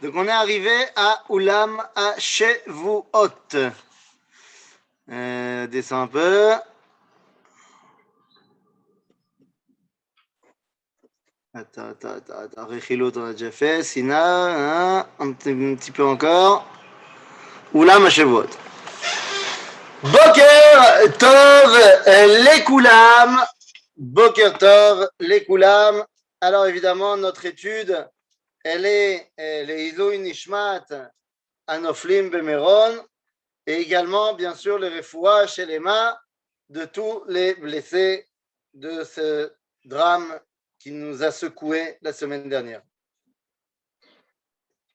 Donc on est arrivé à Oulam à Shevuot. Descends un peu. Attends. Rechilut, on a déjà fait. Sina, un petit peu encore. Oulam à Shevuot. Boker Tov Lekoulam. Boker Tov Lekoulam. Alors évidemment, notre étude, elle est les Ilui Nishmat Anoflim Bemeron et également, bien sûr, le Refoua chez les mains de tous les blessés de ce drame qui nous a secoué la semaine dernière.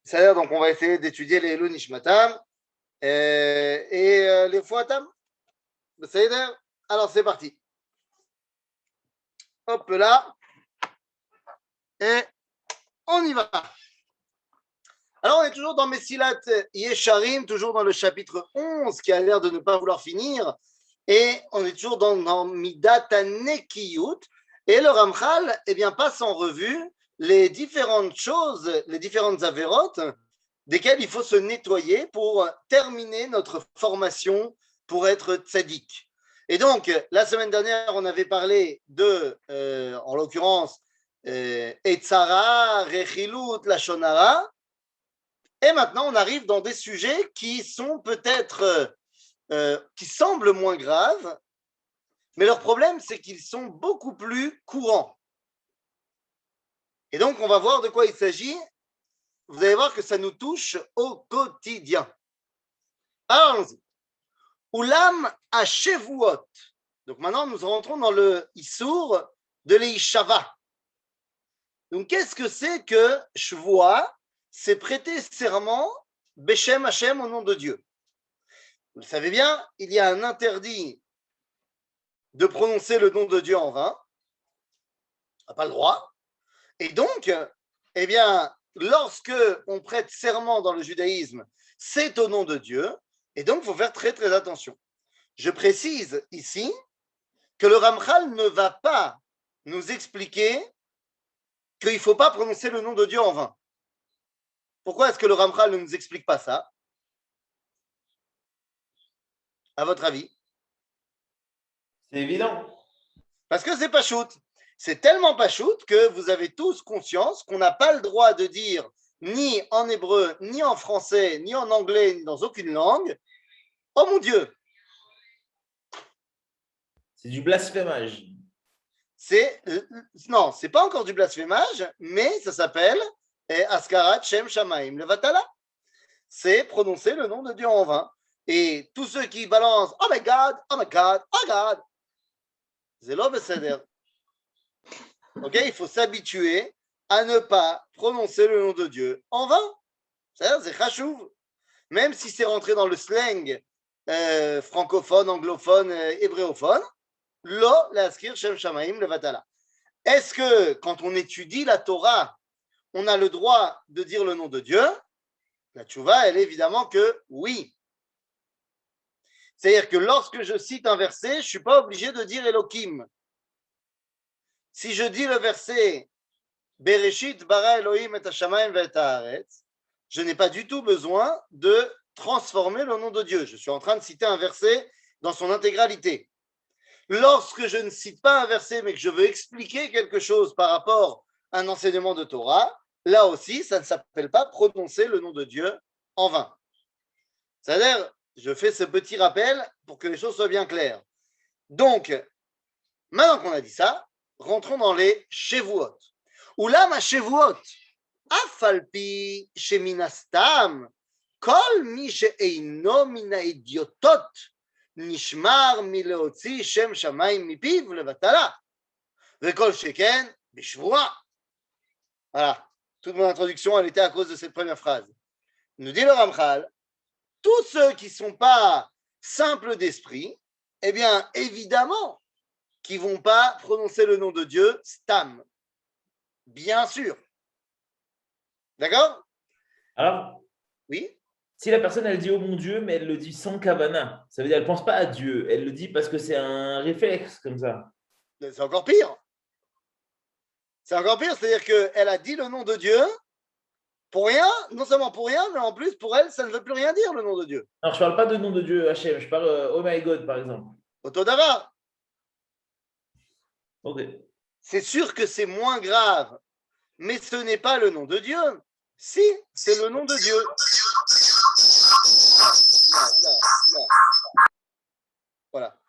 C'est-à-dire, donc, on va essayer d'étudier les Ilui Nishmatam et les Fouatam. C'est-à-dire, alors c'est parti. Hop là. Et on y va. Alors, on est toujours dans Mesilat Yesharim, toujours dans le chapitre 11 qui a l'air de ne pas vouloir finir. Et on est toujours dans Midat HaNekiyut. Et le Ramchal passe en revue les différentes choses, les différentes avérotes desquelles il faut se nettoyer pour terminer notre formation pour être tzaddik. Et donc, la semaine dernière, on avait parlé de, en l'occurrence, Etzara, Rechilut, Lashon Hara. Et maintenant, on arrive dans des sujets qui sont peut-être, qui semblent moins graves, mais leur problème, c'est qu'ils sont beaucoup plus courants. Et donc, on va voir de quoi il s'agit. Vous allez voir que ça nous touche au quotidien. Alors, allons-y. Oulam à Shevuot. Donc maintenant, nous rentrons dans le Issour de l'Ishava. Donc, qu'est-ce que c'est que Shvoa? C'est prêter serment Beshem Hashem au nom de Dieu. Vous le savez bien, il y a un interdit de prononcer le nom de Dieu en vain. On n'a pas le droit. Et donc, lorsque on prête serment dans le judaïsme, c'est au nom de Dieu. Et donc, il faut faire très, très attention. Je précise ici que le Ramchal ne va pas nous expliquer qu'il ne faut pas prononcer le nom de Dieu en vain. Pourquoi est-ce que le Ramchal ne nous explique pas ça? À votre avis? C'est évident. Parce que c'est pas shoot. C'est tellement pas shoot que vous avez tous conscience qu'on n'a pas le droit de dire ni en hébreu, ni en français, ni en anglais, ni dans aucune langue. Oh mon Dieu! C'est du blasphémage. Non, c'est pas encore du blasphémage, mais ça s'appelle Askarat Shem Shamaim Levatala. C'est prononcer le nom de Dieu en vain. Et tous ceux qui balancent Oh my God, oh my God, oh God, c'est l'obsédère. Ok, il faut s'habituer à ne pas prononcer le nom de Dieu en vain. C'est chachouv. Même si c'est rentré dans le slang francophone, anglophone, hébréophone, lo l'askir shem shamaim levatala. Est-ce que quand on étudie la Torah, on a le droit de dire le nom de Dieu? La tchouva, elle est évidemment que oui. C'est-à-dire que lorsque je cite un verset, je ne suis pas obligé de dire Elohim. Si je dis le verset Bereshit bara Elohim et hashamayim ve'et haaretz, je n'ai pas du tout besoin de transformer le nom de Dieu. Je suis en train de citer un verset dans son intégralité. Lorsque je ne cite pas un verset, mais que je veux expliquer quelque chose par rapport à un enseignement de Torah, là aussi, ça ne s'appelle pas prononcer le nom de Dieu en vain. C'est-à-dire, je fais ce petit rappel pour que les choses soient bien claires. Donc, maintenant qu'on a dit ça, rentrons dans les Shevuot. Oulam à Shevuot, afalpi sheminastam, kol mi she'eino min ha'idiotot, nishmar mileotzi shem shamayim mipiv levatala, vekol sheken b'shvua. Voilà, toute mon introduction, elle était à cause de cette première phrase. Nous dit le Ramchal, tous ceux qui ne sont pas simples d'esprit, eh bien, évidemment, qui ne vont pas prononcer le nom de Dieu, stam. Bien sûr. D'accord? Alors, oui. Si la personne, elle dit oh mon Dieu, mais elle le dit sans kavana, ça veut dire qu'elle ne pense pas à Dieu. Elle le dit parce que c'est un réflexe comme ça. C'est encore pire. C'est encore pire, c'est-à-dire qu'elle a dit le nom de Dieu, Pour rien, non seulement pour rien, mais en plus, pour elle, ça ne veut plus rien dire, le nom de Dieu. Alors, je ne parle pas de nom de Dieu Hachem, je parle Oh my God, par exemple. Otodava, Ok. c'est sûr que c'est moins grave, mais ce n'est pas le nom de Dieu. Si, c'est le nom de Dieu. Voilà.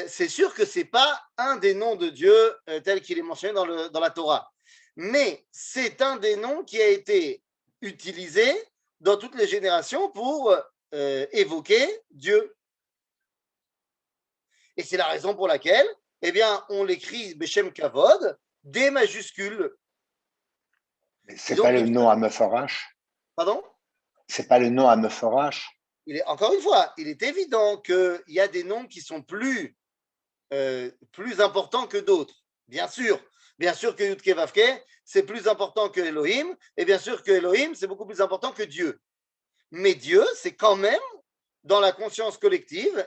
C'est sûr que ce n'est pas un des noms de Dieu tel qu'il est mentionné dans la Torah. Mais c'est un des noms qui a été utilisé dans toutes les générations pour évoquer Dieu. Et c'est la raison pour laquelle, eh bien, on l'écrit Beshem Kavod, D majuscule. C'est pas le nom à Meforash. Pardon? C'est pas le nom à Meforash. Encore une fois, il est évident qu'il y a des noms qui sont plus importants que d'autres. Bien sûr que Yudke Vavke, c'est plus important que Elohim, et bien sûr que Elohim, c'est beaucoup plus important que Dieu. Mais Dieu, c'est quand même, dans la conscience collective,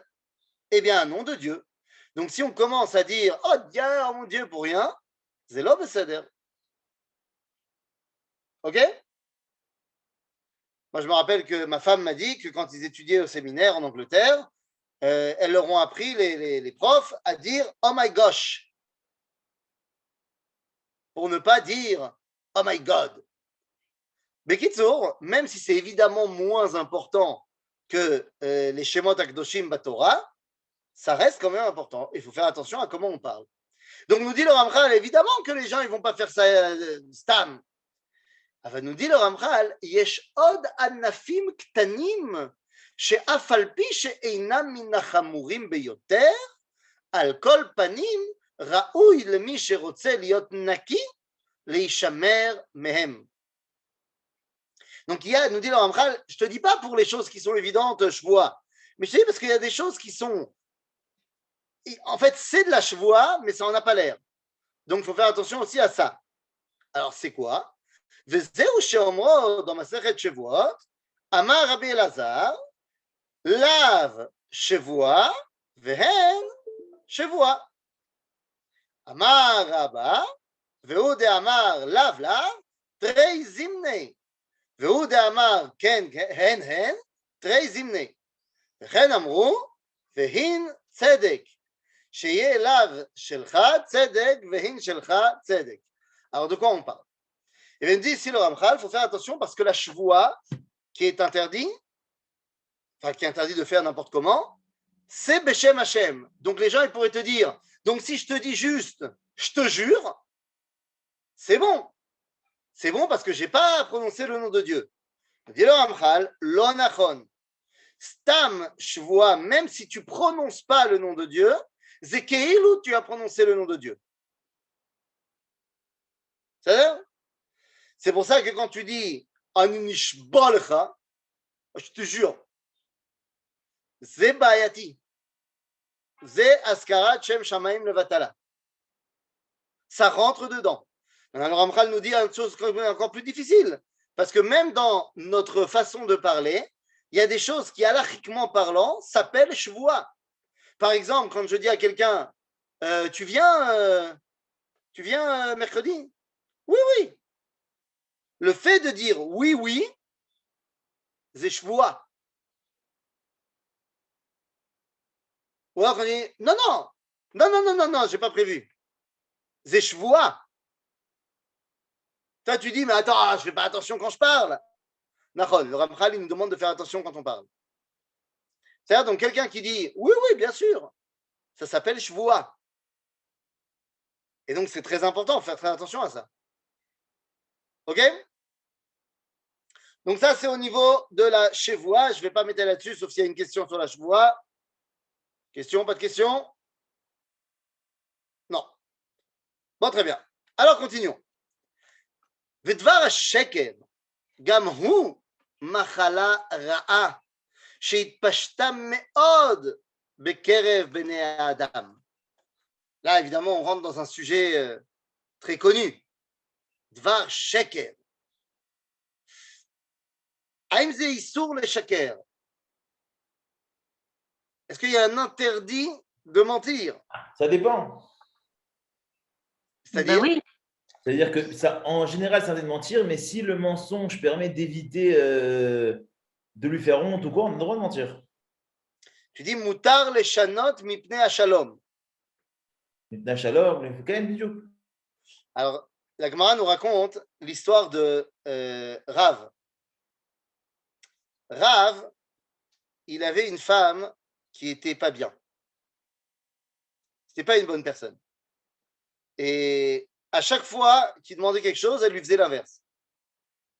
eh bien, un nom de Dieu. Donc, si on commence à dire « Oh, Dieu, oh mon Dieu » pour rien, c'est l'homme Seder. OK? Moi, je me rappelle que ma femme m'a dit que quand ils étudiaient au séminaire en Angleterre, elles leur ont appris, les profs, à dire « Oh my gosh » pour ne pas dire « Oh my God ». Mais Kitsour, même si c'est évidemment moins important que les Shemot Akdoshim Batorah, ça reste quand même important. Il faut faire attention à comment on parle. Donc, nous dit le Ramchal, évidemment que les gens ne vont pas faire ça stam. אבל nous dit le Ramchal, יש עוד ענפים קטנים שאף על פי שאינם מן החמורים ביותר, על כל פנים ראוי למי שרוצה להיות נקי להישמר מהם. Donc il y a, nous dit le Ramchal, je ne te dis pas pour les choses qui sont évidentes, chevois, mais je te dis parce qu'il y a des choses qui sont, en fait c'est de la chevois, mais ça n'en a pas l'air. Donc il faut faire attention aussi à ça. Alors c'est quoi? וזהו שאומרו במסכת שבועות, אמר רבי אלעזר, לאו שבוע והן שבוע. אמר רבא, והוא דאמר לאו לאו, תרי זימני. והוא דאמר כן הן, תרי זימני. וכן אמרו, והין צדק. שיהיה לאו שלך צדק והין שלך צדק. Alors de quoi on parle? Et bien, dit ici le Ramchal, il faut faire attention parce que la chevoie qui est interdit, enfin qui est interdit de faire n'importe comment, c'est Beshem Hashem. Donc les gens ils pourraient te dire, donc si je te dis juste, je te jure, c'est bon. C'est bon parce que je n'ai pas prononcé le nom de Dieu. Dit le Ramchal, lo nachon. Stam chevoie, même si tu ne prononces pas le nom de Dieu, zekeilou, tu as prononcé le nom de Dieu. C'est-à-dire? C'est pour ça que quand tu dis Anishbalcha, je te jure, c'est Bayati. C'est Askarat Shem Shamaim Levatala. Ça rentre dedans. Maintenant, le Ramchal nous dit une chose encore plus difficile. Parce que même dans notre façon de parler, il y a des choses qui, halachiquement parlant, s'appellent Shvoua. Par exemple, quand je dis à quelqu'un tu viens mercredi? Oui, oui. Le fait de dire oui, oui, c'est Shvoua. Ou alors on dit non, j'ai pas prévu. C'est Shvoua. Toi, tu dis, mais attends, je fais pas attention quand je parle. Nachon, le Ramchal, il nous demande de faire attention quand on parle. C'est-à-dire, donc, quelqu'un qui dit oui, oui, bien sûr, ça s'appelle Shvoua. Et donc, c'est très important, faire très attention à ça. OK? Donc, ça, c'est au niveau de la Shevoua. Je ne vais pas m'étaler là-dessus, sauf s'il y a une question sur la Shevoua. Question, pas de question? Non. Bon, très bien. Alors, continuons. ודבר השקר, גם הוא מחלה רעה, שהתפשטה מאוד בקרב בני האדם. Là, évidemment, on rentre dans un sujet très connu. דבר שקר. האם זה איסור לשקר? Est-ce qu'il y a un interdit de mentir? Ça dépend. C'est-à-dire? Oui. C'est-à-dire que ça, en général, c'est interdit de mentir, mais si le mensonge permet d'éviter de lui faire honte ou quoi, on a le droit de mentir. Tu dis Mutar leshanot mipnei hashalom. Mitna shalom, il faut quand même vidéo. Alors, la Gemara nous raconte l'histoire de Rav. Rav, il avait une femme qui était pas bien. C'était pas une bonne personne. Et à chaque fois qu'il demandait quelque chose, elle lui faisait l'inverse.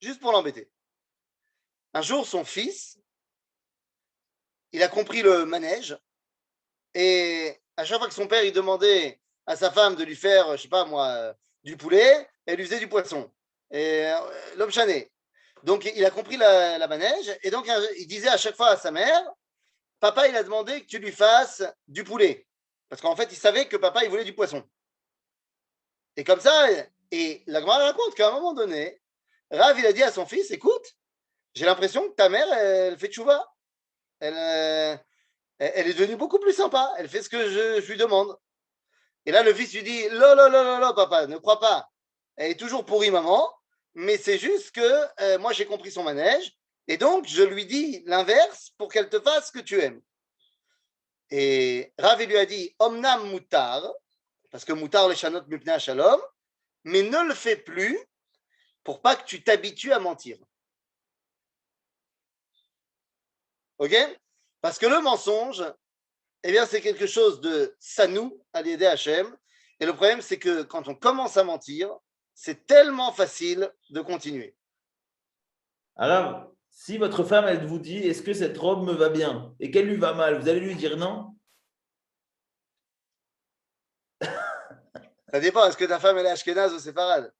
Juste pour l'embêter. Un jour, son fils, il a compris le manège. Et à chaque fois que son père il demandait à sa femme de lui faire, je sais pas moi, du poulet, elle lui faisait du poisson. Et l'homme chané. Donc il a compris la manège. Et donc il disait à chaque fois à sa mère, papa il a demandé que tu lui fasses du poulet. Parce qu'en fait il savait que papa il voulait du poisson. Et comme ça, et la Gemara raconte qu'à un moment donné, Rav il a dit à son fils, écoute, j'ai l'impression que ta mère elle fait tchouva. Elle est devenue beaucoup plus sympa. Elle fait ce que je lui demande. Et là, le fils lui dit, lo, papa, ne crois pas. Elle est toujours pourrie, maman, mais c'est juste que moi, j'ai compris son manège. Et donc, je lui dis l'inverse pour qu'elle te fasse ce que tu aimes. Et Rav lui a dit, omnam mutar, parce que mutar le shanot mipnei shalom, mais ne le fais plus pour pas que tu t'habitues à mentir. Ok? Parce que le mensonge, eh bien, c'est quelque chose de sanou à l'aider Hachem. Et le problème, c'est que quand on commence à mentir, c'est tellement facile de continuer. Alors, si votre femme, elle vous dit, est-ce que cette robe me va bien et qu'elle lui va mal, vous allez lui dire non? Ça dépend, est-ce que ta femme, elle est ashkénaze ou séfarade?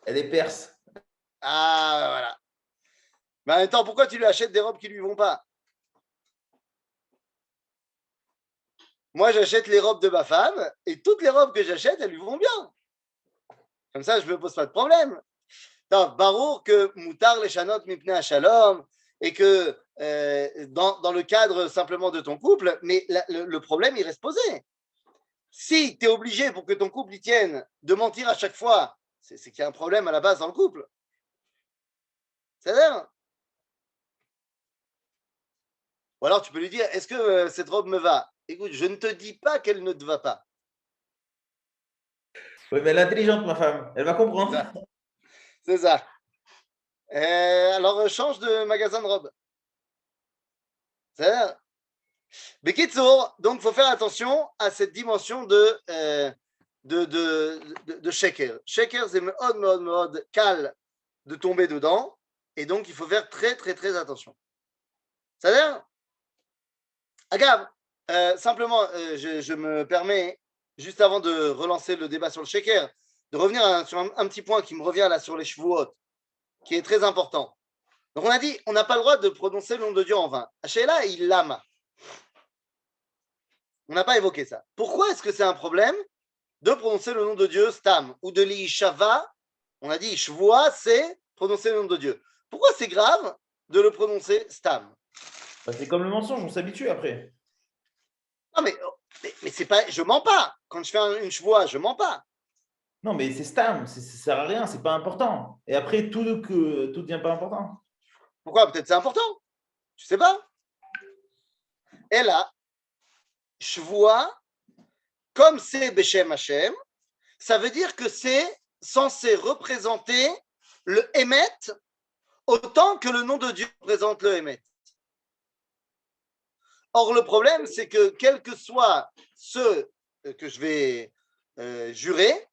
Elle est perse. Ah, voilà. Mais en même temps, pourquoi tu lui achètes des robes qui ne lui vont pas? Moi, j'achète les robes de ma femme et toutes les robes que j'achète, elles lui vont bien. Comme ça, je ne me pose pas de problème. Barour que Moutar les chanot mipnei shalom et que dans le cadre simplement de ton couple, mais le problème, il reste posé. Si tu es obligé pour que ton couple y tienne de mentir à chaque fois, c'est qu'il y a un problème à la base dans le couple. C'est-à-dire? Ou alors tu peux lui dire, est-ce que cette robe me va? Écoute, je ne te dis pas qu'elle ne te va pas. Oui, mais elle est intelligente, ma femme. Elle va comprendre. C'est ça. Alors, change de magasin de robes. C'est-à-dire? Bekitsour, donc il faut faire attention à cette dimension de sheker. Sheker, c'est mode cal de tomber dedans. Et donc, il faut faire très, très, très attention. C'est-à-dire? Agave, simplement, je me permets, juste avant de relancer le débat sur le sheker, de revenir sur un petit point qui me revient là sur les Shavuot, qui est très important. Donc, on a dit, on n'a pas le droit de prononcer le nom de Dieu en vain. Hachéla, il lama. On n'a pas évoqué ça. Pourquoi est-ce que c'est un problème de prononcer le nom de Dieu Stam ou de l'Ishava? On a dit Shvoa, c'est prononcer le nom de Dieu. Pourquoi c'est grave de le prononcer Stam? C'est comme le mensonge, on s'habitue après. Non, mais c'est pas, je mens pas. Quand je fais une Shvoa, je mens pas. Non, mais c'est stam, ça sert à rien, c'est pas important. Et après, tout devient pas important. Pourquoi? Peut-être c'est important. Je sais pas. Et là, Shvoa, comme c'est Beshem Hashem, ça veut dire que c'est censé représenter le Emet autant que le nom de Dieu représente le Emet. Or, le problème, c'est que quel que soit ce que je vais jurer,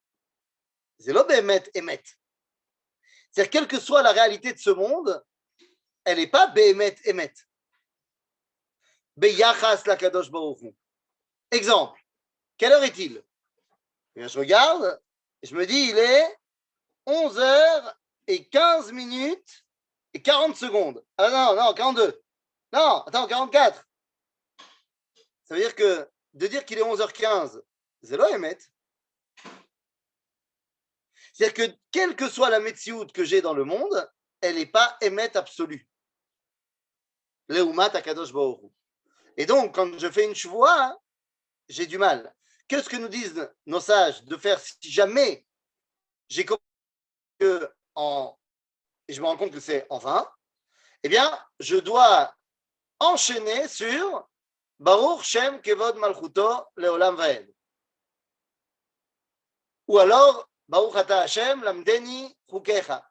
c'est l'Emet, Emet. C'est-à-dire, quelle que soit la réalité de ce monde, elle n'est pas Behemet, Emet. Beyachas la Kadosh Baruch Hu. Exemple, quelle heure est-il? Eh bien, je regarde et je me dis, il est 11h15 et 40 secondes. Ah non, 42. Non, attends, 44. Ça veut dire que de dire qu'il est 11h15, c'est l'Emet. C'est-à-dire que quelle que soit la Metsiout que j'ai dans le monde, elle n'est pas Emet absolue. Leumat Akadosh Baruch Hu. Et donc, quand je fais une chevoie, j'ai du mal. Qu'est-ce que nous disent nos sages de faire si jamais j'ai compris que et je me rends compte que c'est en vain, eh bien, je dois enchaîner sur Baruch Shem Kevod Malchuto Leolam Vaed. Ou alors, Baruch Ata Hashem Lamdeni Chukecha.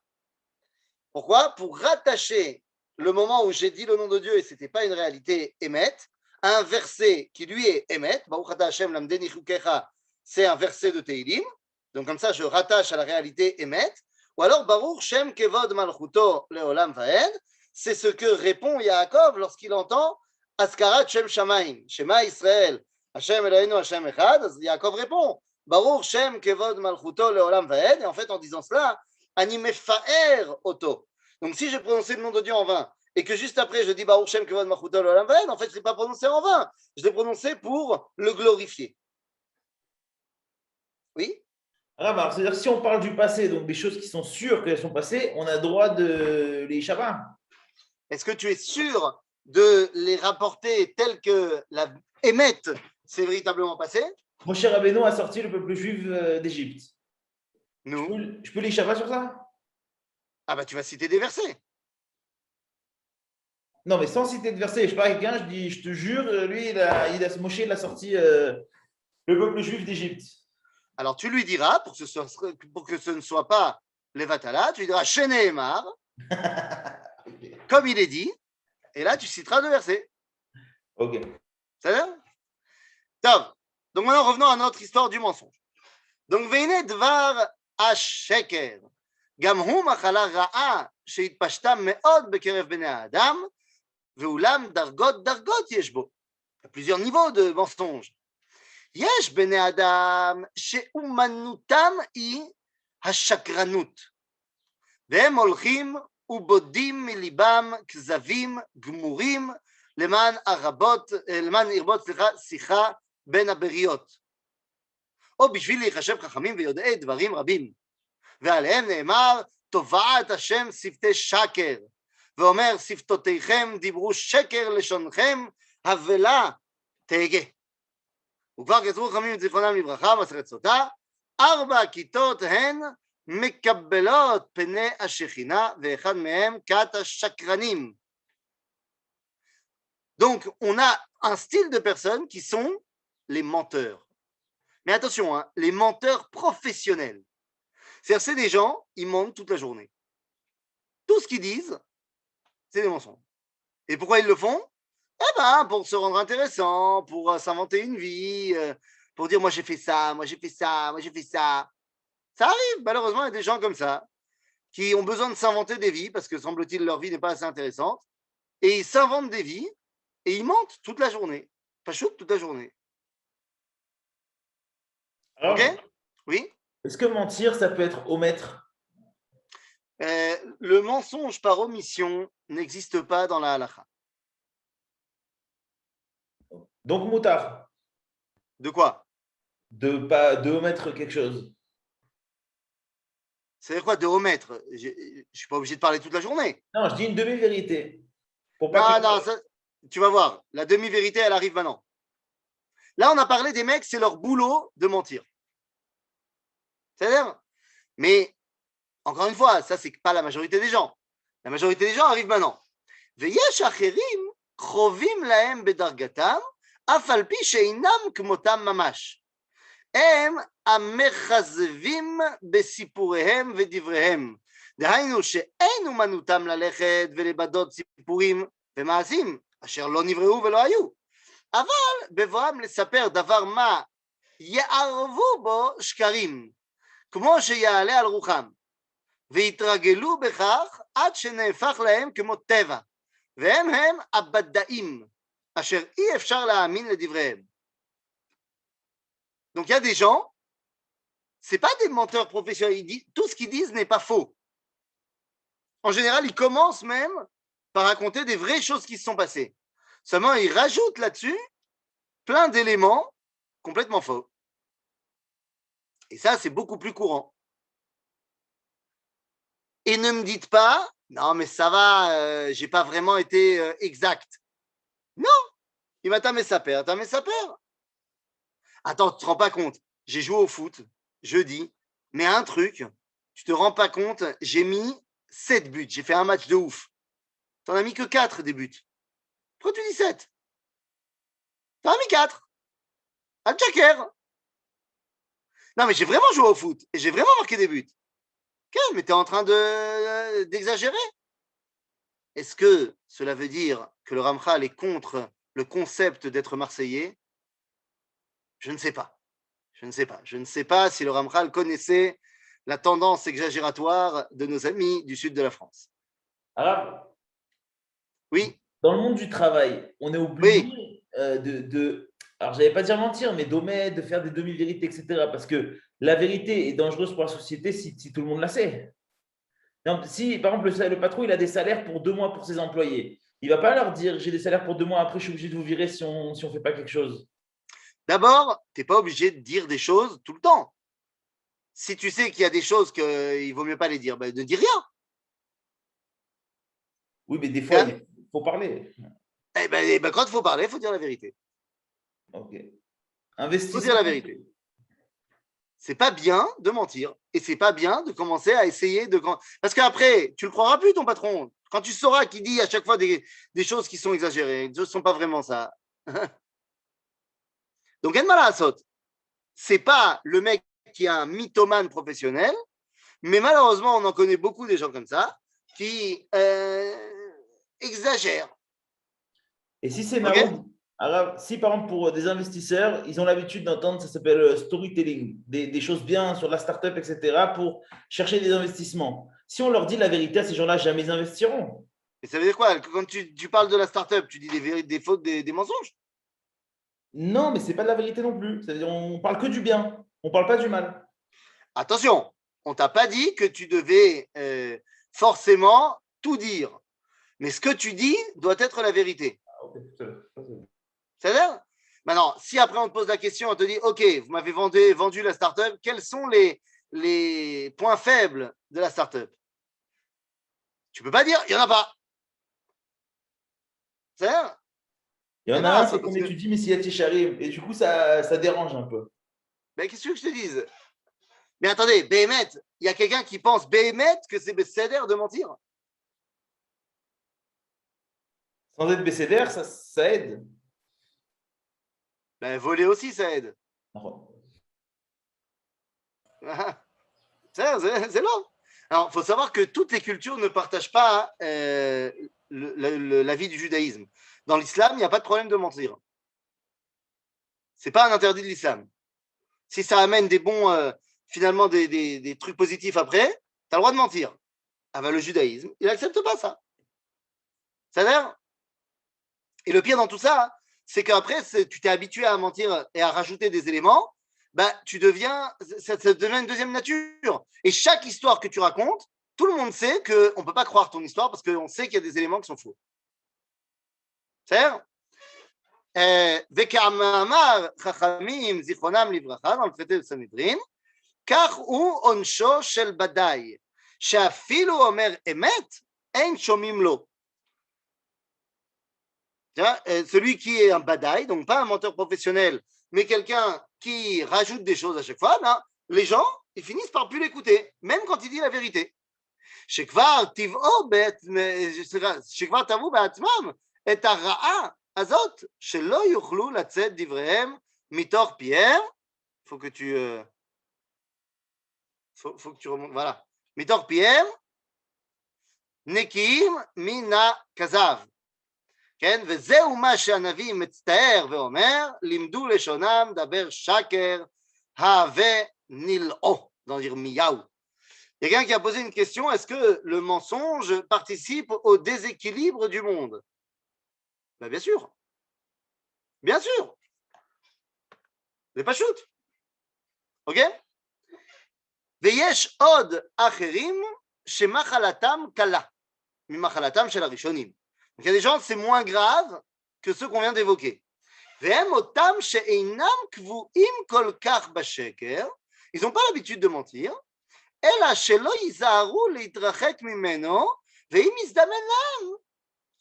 Pourquoi? Pour rattacher le moment où j'ai dit le nom de Dieu et ce n'était pas une réalité Emet, à un verset qui lui est Emet. Baruch Ata Hashem Lamdeni Chukecha, c'est un verset de Teilim. Donc comme ça, je rattache à la réalité Emet. Ou alors, Baruch Shem Kevod Malchuto Leolam Vaed, c'est ce que répond Yaakov lorsqu'il entend Askarat Shem Shamaim, Shema Israël, Hashem Eloheinu Hashem Echad. Yaakov répond Baruch Shem Kevod Malchuto Leolam Vaed. Et en fait, en disant cela, Ani Mefaer Oto. Donc si j'ai prononcé le nom de Dieu en vain et que juste après je dis Baruch Shem Kevod Malchuto Leolam Vaed, en fait, je ne l'ai pas prononcé en vain. Je l'ai prononcé pour le glorifier. Oui? Alors, c'est-à-dire que si on parle du passé, donc des choses qui sont sûres qu'elles sont passées, on a droit de les Shabbat. Est-ce que tu es sûr de les rapporter tels que la Emet s'est véritablement passé? Moshe Rabbeinu a sorti le peuple juif d'Égypte. Nous. Je peux les Shabbat sur ça? Ah bah tu vas citer des versets. Non, mais sans citer de verset. Je parle à quelqu'un, je dis, je te jure, lui, Moshe, il a sorti le peuple juif d'Égypte. Alors tu lui diras, pour que ce ne soit pas les Vatala, tu lui diras Sheneemar, comme il est dit, et là tu citeras deux versets. Ok. Ça va? Top. Donc maintenant revenons à notre histoire du mensonge. Donc Veine Dvar Asheker, Gam hu machala ra'a sheitpashta me'od bekerev bnei Adam, ve'ulam dargot yesh bo. Il y a plusieurs niveaux de mensonge. יש בני אדם שאומנותם היא השקרנות, והם הולכים ובודים מליבם כזבים גמורים למען ירבות שיחה בין הבריות, או בשביל להיחשב חכמים ויודעי דברים רבים, ועליהם נאמר תובעת השם שפתי שקר, ואומר שפתותיכם דיברו שקר לשונכם הבלה תהגה. וכבר כתבו חכמים את זיכרונם לברכה, מסכת סוטה, 4 כיתות הן מקבלות פני השכינה, ואחד מהם כת השקרנים. Donc, on a un style de personnes qui sont les menteurs. Mais attention, hein, les menteurs professionnels. C'est-à-dire, c'est des gens, ils mentent toute la journée. Tout ce qu'ils disent, c'est des mensonges. Et pourquoi ils le font? Eh ben, pour se rendre intéressant, pour s'inventer une vie, pour dire moi j'ai fait ça, moi j'ai fait ça, moi j'ai fait ça. Ça arrive, malheureusement, il y a des gens comme ça qui ont besoin de s'inventer des vies parce que semble-t-il leur vie n'est pas assez intéressante et ils s'inventent des vies et ils mentent toute la journée. Pachouk toute la journée. Alors, ok? Oui? Est-ce que mentir, ça peut être omettre? Le mensonge par omission n'existe pas dans la halakha. Donc, moutard. De quoi? De omettre quelque chose. C'est quoi de omettre? Je ne suis pas obligé de parler toute la journée. Non, je dis une demi-vérité. Non, ça, tu vas voir. La demi-vérité, elle arrive maintenant. Là, on a parlé des mecs, c'est leur boulot de mentir. C'est-à-dire? Mais, encore une fois, ça, c'est pas la majorité des gens. La majorité des gens arrivent maintenant. ויש אחרים קרובים להם בדרגתם, אף על פי שאינם כמותם ממש. הם המכזבים בסיפוריהם ודבריהם. דהיינו שאין אומנותם ללכת ולבדות סיפורים ומעשים, אשר לא נבראו ולא היו. אבל בבואם לספר דבר מה יערבו בו שקרים, כמו שיעלה על רוחם, והתרגלו בכך עד שנהפך להם כמו טבע, והם הם הבדאים, אשר אי אפשר להאמין לדבריהם. Donc il y a des gens, c'est pas des menteurs professionnels, tout ce qu'ils disent n'est pas faux. En général, ils commencent même par raconter des vraies choses qui se sont passées. Seulement, ils rajoutent là-dessus plein d'éléments complètement faux. Et ça, c'est beaucoup plus courant. Et ne me dites pas, non mais ça va, j'ai pas vraiment été exact. Non, il m'a tamé sa paire, Attends, tu te rends pas compte, j'ai joué au foot jeudi, mais un truc, tu te rends pas compte, j'ai mis 7 buts. J'ai fait un match de ouf. Tu n'en as mis que 4 des buts. Pourquoi tu dis 7? Tu en as mis 4. Al-Jaker. Non, mais j'ai vraiment joué au foot et j'ai vraiment marqué des buts. Ok, mais tu es en train d'exagérer. Est-ce que cela veut dire que le Ramchal est contre le concept d'être Marseillais? Je ne sais pas. Je ne sais pas. Je ne sais pas si le Ramchal connaissait la tendance exagératoire de nos amis du sud de la France. Alors, Oui, dans le monde du travail, on est obligé alors je n'allais pas dire mentir, mais d'omettre, de faire des demi-vérités, etc. Parce que la vérité est dangereuse pour la société si tout le monde la sait. Donc, si, par exemple, le patron, il a des salaires pour 2 mois pour ses employés, il ne va pas leur dire, j'ai des salaires pour 2 mois, après, je suis obligé de vous virer si on ne fait pas quelque chose. d'abord, tu n'es pas obligé de dire des choses tout le temps. Si tu sais qu'il y a des choses qu'il vaut mieux pas les dire, ben ne dis rien. Oui, mais des fois, il faut parler. Eh ben, quand il faut parler, il faut dire la vérité. Ok. Il Investissement. faut dire la vérité. C'est pas bien de mentir et c'est pas bien de commencer à essayer de. Parce qu'après, tu le croiras plus, ton patron. Quand tu sauras qu'il dit à chaque fois des choses qui sont exagérées, des choses qui ne sont pas vraiment ça. Donc, mal à saute. C'est pas le mec qui est un mythomane professionnel, mais malheureusement, on en connaît beaucoup des gens comme ça qui exagèrent. Et si c'est Ok. marrant, alors, si par exemple pour des investisseurs, ils ont l'habitude d'entendre, ça s'appelle storytelling, des choses bien sur la startup, etc., pour chercher des investissements. Si on leur dit la vérité à ces gens-là, jamais ils investiront. Et ça veut dire quoi? Quand tu parles de la startup, tu dis des fautes, des mensonges? Non, mais ce n'est pas de la vérité non plus. C'est-à-dire, on parle que du bien, on ne parle pas du mal. Attention, on t'a pas dit que tu devais forcément tout dire. Mais ce que tu dis doit être la vérité. Ah, ok, C'est-à-dire, maintenant, si après on te pose la question, on te dit, OK, vous m'avez vendu la startup, quels sont les points faibles de la startup? Tu peux pas dire, il n'y en a pas. C'est-à-dire, Il y en a un, c'est qu'on étudie Messilat Yesharim, et du coup, ça dérange un peu. Mais qu'est-ce que je te dise? Mais attendez, Béhémet, il y a quelqu'un qui pense Béhémet que c'est bécédaire de mentir? Sans être bécédaire, ça aide. Ben, voler aussi, ça aide. C'est là. Alors, il faut savoir que toutes les cultures ne partagent pas l'avis du judaïsme. Dans l'islam, il n'y a pas de problème de mentir. Ce n'est pas un interdit de l'islam. Si ça amène des bons, finalement, des trucs positifs après, tu as le droit de mentir. Ah ben, le judaïsme, il n'accepte pas ça. C'est-à-dire, et le pire dans tout ça, c'est qu'après, tu t'es habitué à mentir et à rajouter des éléments, ben, ça devient une deuxième nature. Et chaque histoire que tu racontes, tout le monde sait qu'on ne peut pas croire ton histoire parce qu'on sait qu'il y a des éléments qui sont faux. C'est-à-dire, וכאמר חכמים זיכרונם לברכה, dans le traité de Sanhedrin, כך הוא עונשו של בדאי, שאפילו אומר אמת, אין שומעים לו. Celui qui est un badaï, donc pas un menteur professionnel, mais quelqu'un qui rajoute des choses à chaque fois, ben, les gens, ils finissent par plus l'écouter, même quand il dit la vérité. שכבר תבעו בעצמם את הרעה הזאת, שלא יוכלו לצאת דבריהם מתוך פיהם, faut que tu remontes, voilà, מתוך פיהם, נקיים מן הכזב. כן? וזהו מה שהנביא מצטער ואומר, לימדו לשונם דבר שקר, הווה נלאו, dans Yirmiyahu. Il y a quelqu'un qui a posé une question, est-ce que le mensonge participe au déséquilibre du monde? Ben bien sûr. Bien sûr. C'est pas shoot. Ok? ויש עוד אחרים שמחלתם קלה ממחלתם של הראשונים. Donc, il y a des gens, c'est moins grave que ceux qu'on vient d'évoquer. והם אותם שאינם קבועים כל כך בשקר, ils n'ont pas l'habitude de mentir, אלא שלא ייזהרו להתרחק ממנו, ואם יזדמן להם,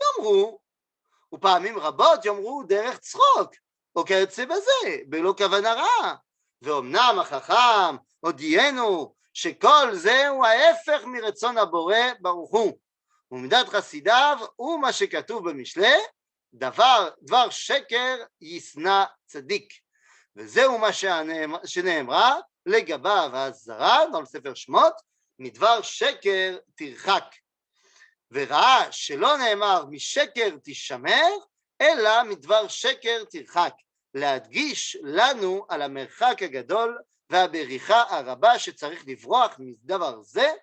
יאמרו, ופעמים רבות יאמרו דרך צחוק, או כיוצא בזה, בלא כוונה רעה. ואומנם החכם הודיענו שכל זהו ההפך מרצון הבורא ברוך הוא, ומידת חסידיו הוא מה שכתוב במשלי, דבר שקר ישנא צדיק, וזהו מה שנאמרה לגביו האזהרה בספר שמות, מדבר שקר תרחק, וראה שלא נאמר משקר תשמר, אלא מדבר שקר תרחק, להדגיש לנו על המרחק הגדול והבריחה הרבה שצריך לברוח מדבר זה,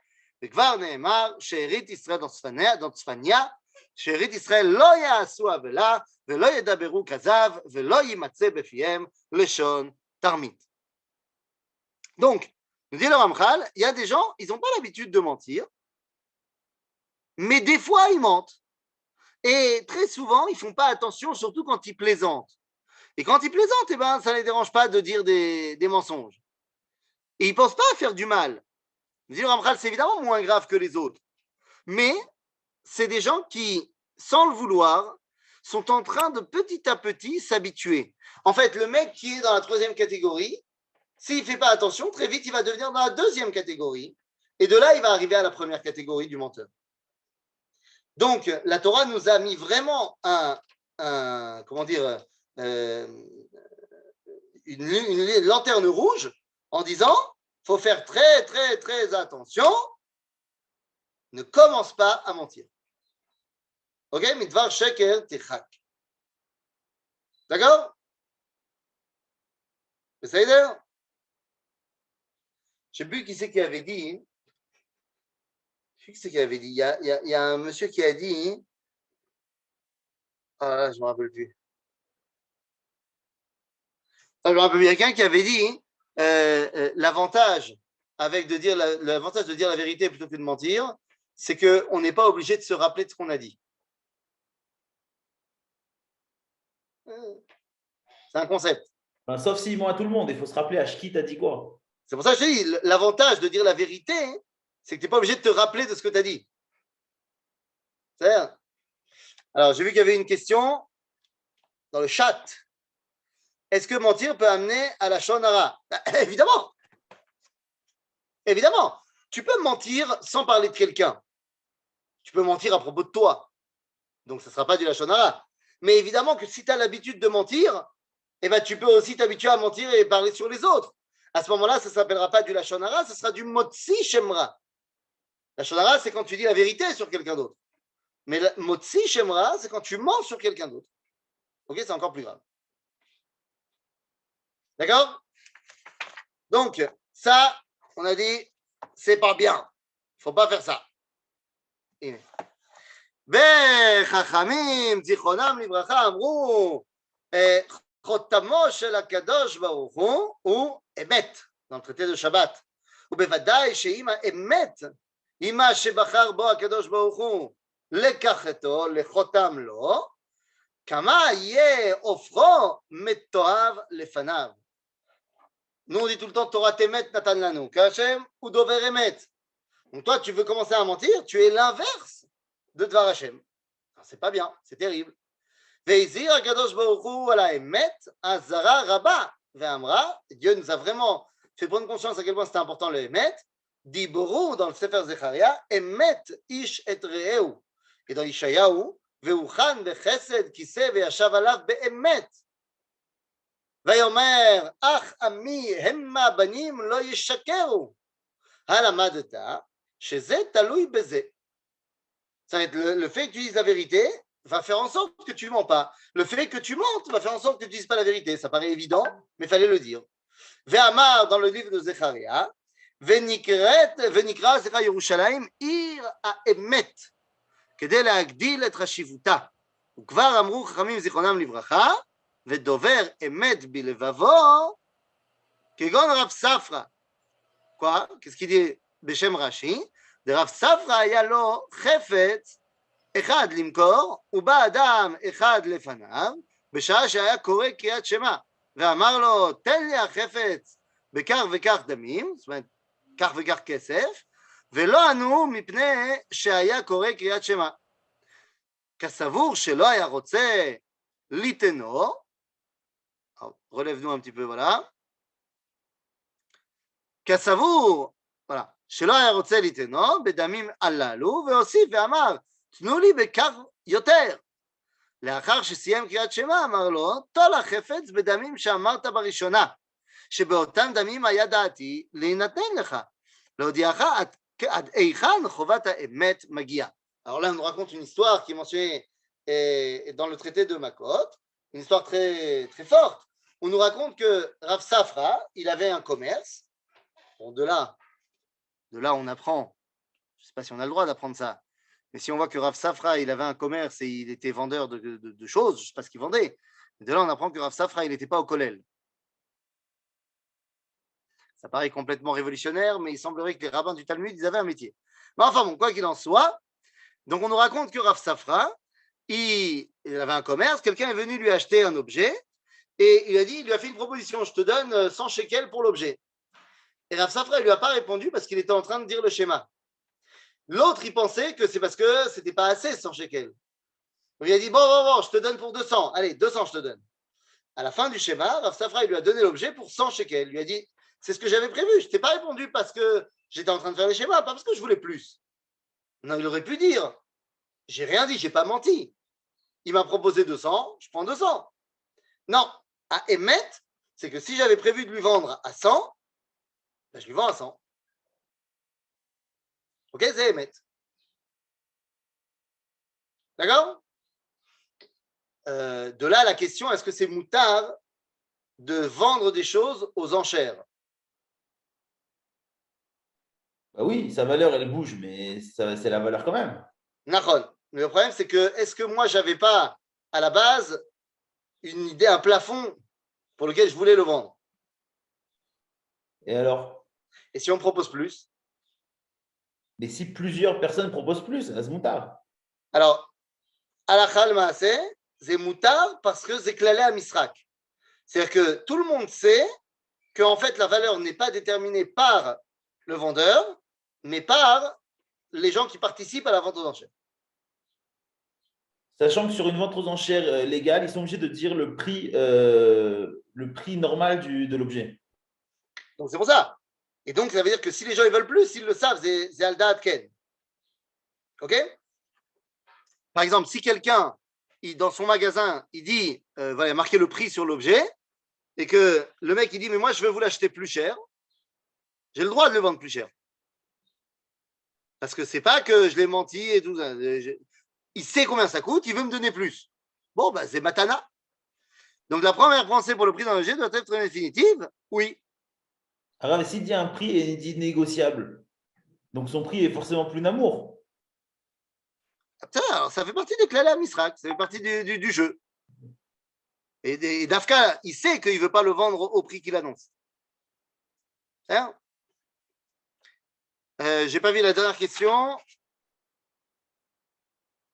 וכבר נאמר שארית ישראל דוד צפניה, שארית ישראל לא יעשו עוולה ולא ידברו כזב ולא יימצא בפיהם לשון תרמית. Donc, nous dit le Ramchal, il y a des gens, ils n'ont pas l'habitude de mentir, mais des fois ils mentent. Et très souvent, ils ne font pas attention, surtout quand ils plaisantent. Et quand ils plaisantent, eh ben, ça ne les dérange pas de dire des mensonges. Et ils ne pensent pas à faire du mal. Nous dit le Ramchal, c'est évidemment moins grave que les autres. Mais c'est des gens qui, sans le vouloir, sont en train de petit à petit s'habituer. En fait, le mec qui est dans la troisième catégorie, s'il ne fait pas attention, très vite, il va devenir dans la deuxième catégorie. Et de là, il va arriver à la première catégorie du menteur. Donc, la Torah nous a mis vraiment une lanterne rouge en disant, il faut faire très, très, très attention, ne commence pas à mentir. Ok? Midvar sheker tichak. D'accord? C'est ça? Je ne sais plus qui c'est qui avait dit. Je sais qui c'est qui avait dit. Il y a un monsieur qui a dit. Ah, je ne me rappelle plus. Je me rappelle quelqu'un qui avait dit l'avantage de dire la vérité plutôt que de mentir, c'est qu'on n'est pas obligé de se rappeler de ce qu'on a dit. C'est un concept. Enfin, sauf s'il ment à tout le monde, il faut se rappeler à qui t'as dit quoi. C'est pour ça que je te dis, l'avantage de dire la vérité, c'est que tu n'es pas obligé de te rappeler de ce que tu as dit. C'est-à-dire, alors, j'ai vu qu'il y avait une question dans le chat. Est-ce que mentir peut amener à la Lashon Hara? Évidemment. Évidemment. Tu peux mentir sans parler de quelqu'un. Tu peux mentir à propos de toi. Donc, ce ne sera pas du Lashon Hara. Mais évidemment que si tu as l'habitude de mentir, eh ben, tu peux aussi t'habituer à mentir et parler sur les autres. À ce moment-là, ça ne s'appellera pas du Lashon Hara, ce sera du Motzi Shemra. Lashon Hara, c'est quand tu dis la vérité sur quelqu'un d'autre. Mais Motzi Shemra, c'est quand tu mens sur quelqu'un d'autre. Ok, c'est encore plus grave. D'accord? Donc, ça, on a dit, c'est pas bien. Il ne faut pas faire ça. וחכמים, זיכרונם לברכה, אמרו, חותמו של הקדוש ברוך הוא אמת, dans le traité de Shabbat. ובוודאי שאם האמת היא מה שבחר בו הקדוש ברוך הוא לקחתו, לחותם לו, כמה יהיה הופכו מתועב לפניו. Nous, on dit tout le temps, Torah Temet Natan Lanu, Kachem ou Dover Emet. Donc toi, tu veux commencer à mentir, tu es l'inverse de Dvar Hashem. C'est pas bien, c'est terrible. Veizir Akadosh Baruch Hu ala Emet Azara Rabba ve'amra. Dieu nous a vraiment fait prendre conscience à quel point c'était important le Emet. Diboru dans le Sefer Zecharia, Emet ish et re'eu. Et dans Ishayahu, ve'uchan bechesed kiseh ve'yashav alav be'emet. ויאמר אך עמי המה בנים לא ישקרו. הלמדת שזה תלוי בזה. Le fait que tu dises la vérité va faire en sorte que tu ne mens pas. Le fait que tu mentes va faire en sorte que tu ne dises pas la vérité. Ça paraît évident, mais il fallait le dire. Ve'amar dans le livre de Zecharia, ונקרא זכר ירושלים עיר האמת, כדי להגדיל את חשיבותה. וכבר אמרו חכמים זיכרונם לברכה, ודובר אמת בלבבו, כגון רב ספרא. Quoi? Qu'est-ce qu'il dit בשם רש"י? דרב ספרא היה לו חפץ אחד למכור, ובא אדם אחד לפניו, בשעה שהיה קורא קריאת שמע, ואמר לו, תן לי החפץ בכך וכך דמים, זאת אומרת, כך וכך כסף, ולא ענו מפני שהיה קורא קריאת שמע. כסבור שלא היה רוצה ליתנו, relève-nous un petit peu, voilà. Kasavour, voilà. שלא היה רוצה ליתנו בדמים הללו, והוסיף ואמר, תנו לי בכך יותר. לאחר שסיים קריאת שמע, אמר לו, טול החפץ בדמים שאמרת בראשונה, שבאותם דמים היה דעתי להינתן לך, להודיעך עד היכן חובת האמת מגיעה. Alors là, on nous raconte une histoire qui est mentionnée dans le traité de Makot, une histoire très, très forte. On nous raconte que Rav Safra, il avait un commerce. Bon, de là, on apprend, je ne sais pas si on a le droit d'apprendre ça, mais si on voit que Rav Safra, il avait un commerce et il était vendeur de choses, je ne sais pas ce qu'il vendait, de là, on apprend que Rav Safra, il n'était pas au kollel. Ça paraît complètement révolutionnaire, mais il semblerait que les rabbins du Talmud, ils avaient un métier. Mais enfin bon, quoi qu'il en soit, donc on nous raconte que Rav Safra, il avait un commerce, quelqu'un est venu lui acheter un objet, et il lui a fait une proposition, je te donne 100 shekels pour l'objet. Et Rav Safra, il ne lui a pas répondu parce qu'il était en train de dire le schéma. L'autre, il pensait que c'est parce que ce n'était pas assez 100 shekels. Donc il a dit, bon, je te donne pour 200. Allez, 200, je te donne. À la fin du schéma, Rav Safra, il lui a donné l'objet pour 100 shekels. Il lui a dit, c'est ce que j'avais prévu. Je ne t'ai pas répondu parce que j'étais en train de faire les schémas, pas parce que je voulais plus. Non, il aurait pu dire, j'ai rien dit, j'ai pas menti. Il m'a proposé 200, je prends 200. Non, à émettre, c'est que si j'avais prévu de lui vendre à 100, ben je lui vends à 100. Ok, c'est émettre. D'accord? De là, la question, est-ce que c'est moutard de vendre des choses aux enchères? Bah oui, sa valeur, elle bouge, mais c'est la valeur quand même. Nahon. Mais le problème, c'est que, est-ce que moi, j'avais pas, à la base, une idée, un plafond pour lequel je voulais le vendre? Et alors? Et si on me propose plus? Mais si plusieurs personnes proposent plus, à ce moutard. Alors, alachal maaseh, c'est moutard parce que c'est klalé à misrak. C'est-à-dire que tout le monde sait qu'en fait, la valeur n'est pas déterminée par le vendeur, mais par les gens qui participent à la vente aux enchères. Sachant que sur une vente aux enchères légale, ils sont obligés de dire le prix normal de l'objet. Donc, c'est pour ça. Et donc, ça veut dire que si les gens ils veulent plus, ils le savent, c'est al da'at ken. OK? Par exemple, si quelqu'un, dans son magasin, il dit, voilà, marquer le prix sur l'objet, et que le mec, il dit, mais moi, je vais vous l'acheter plus cher, j'ai le droit de le vendre plus cher. Parce que c'est pas que je l'ai menti et tout ça. Il sait combien ça coûte, il veut me donner plus. Bon, ben, c'est matana. Donc, la première pensée pour le prix d'un objet doit être définitive, oui. Alors, mais s'il dit un prix et il dit négociable, donc son prix est forcément plus d'amour. Alors, ça fait partie des clés à Misrak, ça fait partie du jeu. Et Dafka, il sait qu'il ne veut pas le vendre au prix qu'il annonce. Hein? Je n'ai pas vu la dernière question.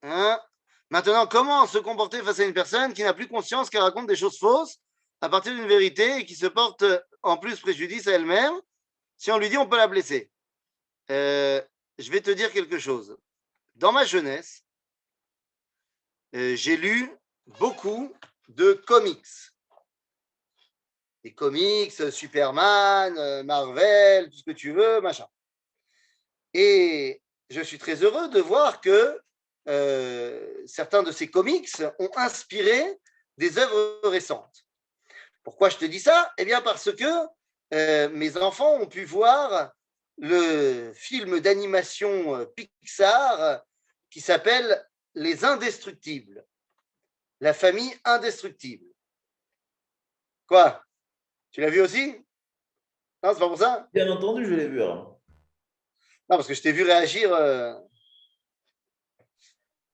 Hein? Maintenant, comment se comporter face à une personne qui n'a plus conscience qu'elle raconte des choses fausses à partir d'une vérité et qui se porte en plus préjudice à elle-même? Si on lui dit, on peut la blesser. Je vais te dire quelque chose. Dans ma jeunesse, j'ai lu beaucoup de comics. Des comics, Superman, Marvel, tout ce que tu veux, machin. Et je suis très heureux de voir que certains de ces comics ont inspiré des œuvres récentes. Pourquoi je te dis ça? Eh bien parce que mes enfants ont pu voir le film d'animation Pixar qui s'appelle Les Indestructibles. La famille indestructible. Quoi? Tu l'as vu aussi? Non, c'est pas pour ça? Bien entendu, je l'ai vu. Alors. Non, parce que je t'ai vu réagir.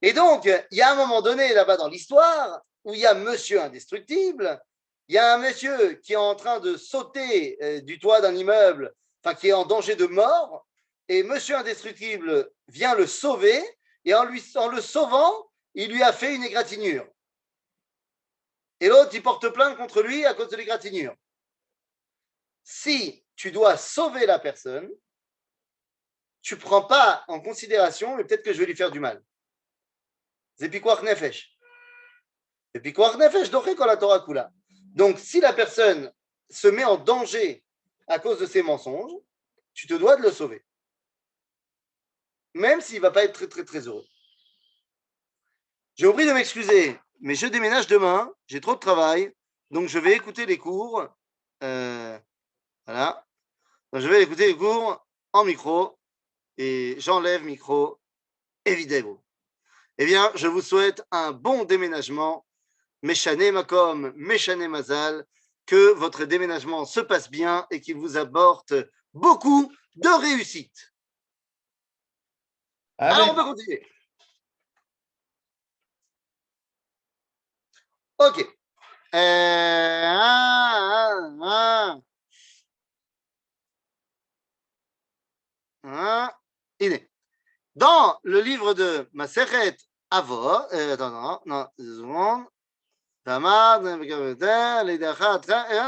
Et donc, il y a un moment donné là-bas dans l'histoire où il y a Monsieur Indestructible, il y a un monsieur qui est en train de sauter du toit d'un immeuble, enfin qui est en danger de mort, et Monsieur Indestructible vient le sauver, et en le sauvant, il lui a fait une égratignure. Et l'autre, il porte plainte contre lui à cause de l'égratignure. Si tu dois sauver la personne, tu ne prends pas en considération, mais peut-être que je vais lui faire du mal. C'est pikuach nefesh. C'est pikuach nefesh doché kol haTorah kula. Donc, si la personne se met en danger à cause de ses mensonges, tu te dois de le sauver. même s'il ne va pas être très, très, très heureux. J'ai oublié de m'excuser, mais je déménage demain, j'ai trop de travail, donc je vais écouter les cours. Voilà. Donc, je vais écouter les cours en micro et j'enlève micro et vidéo. Eh bien, je vous souhaite un bon déménagement. Meshane Makom, Meshane Mazal, que votre déménagement se passe bien et qu'il vous apporte beaucoup de réussite. Alors, on peut continuer. Ok. Dans le livre de Masechet Avot, non,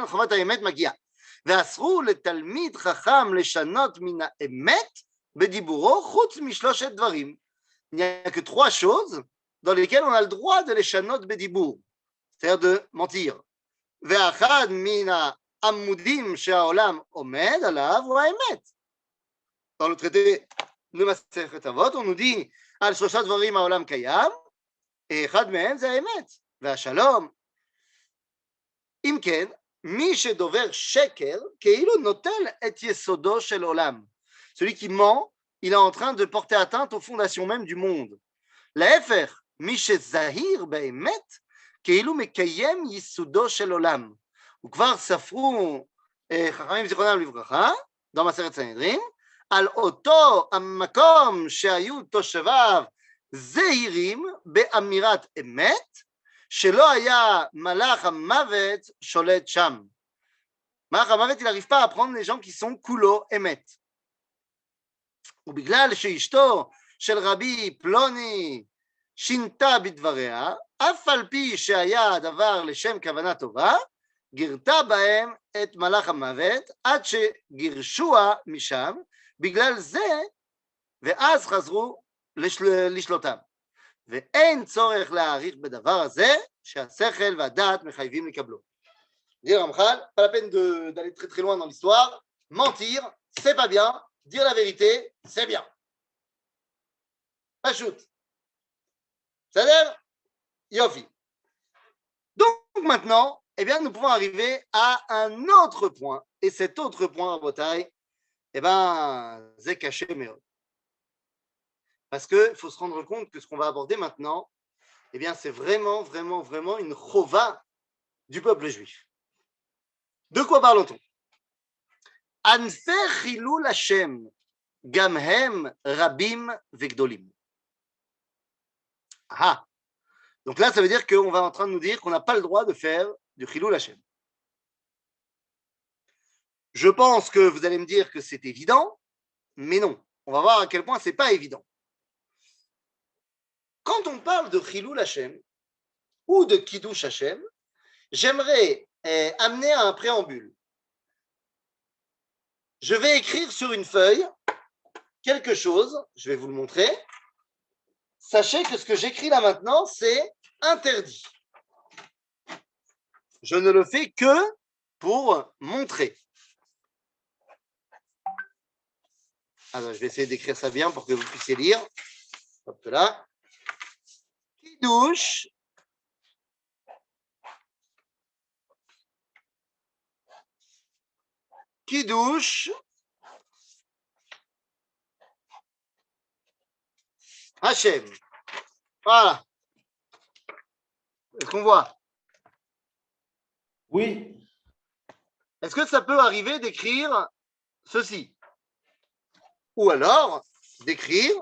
חובת האמת מגיעה. ואסרו לתלמיד חכם לשנות מן האמת בדיבורו חוץ משלושת דברים. Il n'y a que trois choses dans lesquelles on a le droit de les לשנות בדיבור, c'est-à-dire de mentir. ואחד מן העמודים שהעולם עומד עליו הוא האמת. Dans le traité de Masechet Avot, on nous dit על שלושה דברים העולם קיים, אחד מהם זה האמת. והשלום. אם כן, מי שדובר שקר, כאילו נוטל את יסודו של עולם. Celui qui ment, il est en train de porter atteinte aux fondations même du monde. להפך, מי שזהיר באמת, כאילו מקיים יסודו של עולם. וכבר ספרו חכמים זיכרונם לברכה, dans מסכת סנהדרין, על אותו המקום שהיו תושביו זהירים באמירת אמת, שלא היה מלאך המוות שולט שם. מלאך המוות, il n'arrive pas à prendre les gens qui sont כולו אמת. ובגלל שאשתו של רבי פלוני שינתה בדבריה, אף על פי שהיה הדבר לשם כוונה טובה, גירתה בהם את מלאך המוות עד שגירשוה משם, בגלל זה, ואז חזרו לשלותם. ואין צורך להעריך בדבר הזה שהשכל והדעת מחייבים לקבלו. Dire Ramchal, pas la peine d'aller très très loin dans l'histoire. Mentir, c'est pas bien. Dire la vérité, c'est bien. Pachout. C'est-à-dire, Yofi. Donc maintenant, eh bien, nous pouvons arriver à un autre point. Et cet autre point à Botaï, eh bien, c'est caché, mais parce qu'il faut se rendre compte que ce qu'on va aborder maintenant, eh bien, c'est vraiment, vraiment, vraiment une chova du peuple juif. De quoi parle-t-on? Anfer chilul Hashem, gam hem rabim vegdolim. Ah, donc là, ça veut dire qu'on va en train de nous dire qu'on n'a pas le droit de faire du chilul Hashem. Je pense que vous allez me dire que c'est évident, mais non. On va voir à quel point c'est pas évident. Quand on parle de chilul Hashem ou de kiddush Hashem, j'aimerais amener à un préambule. Je vais écrire sur une feuille quelque chose, je vais vous le montrer. Sachez que ce que j'écris là maintenant, c'est interdit. Je ne le fais que pour montrer. Alors, je vais essayer d'écrire ça bien pour que vous puissiez lire. Hop là. Kiddush Kiddush Hashem. Voilà. Est-ce qu'on voit? Oui. Est-ce que ça peut arriver d'écrire ceci? Ou alors d'écrire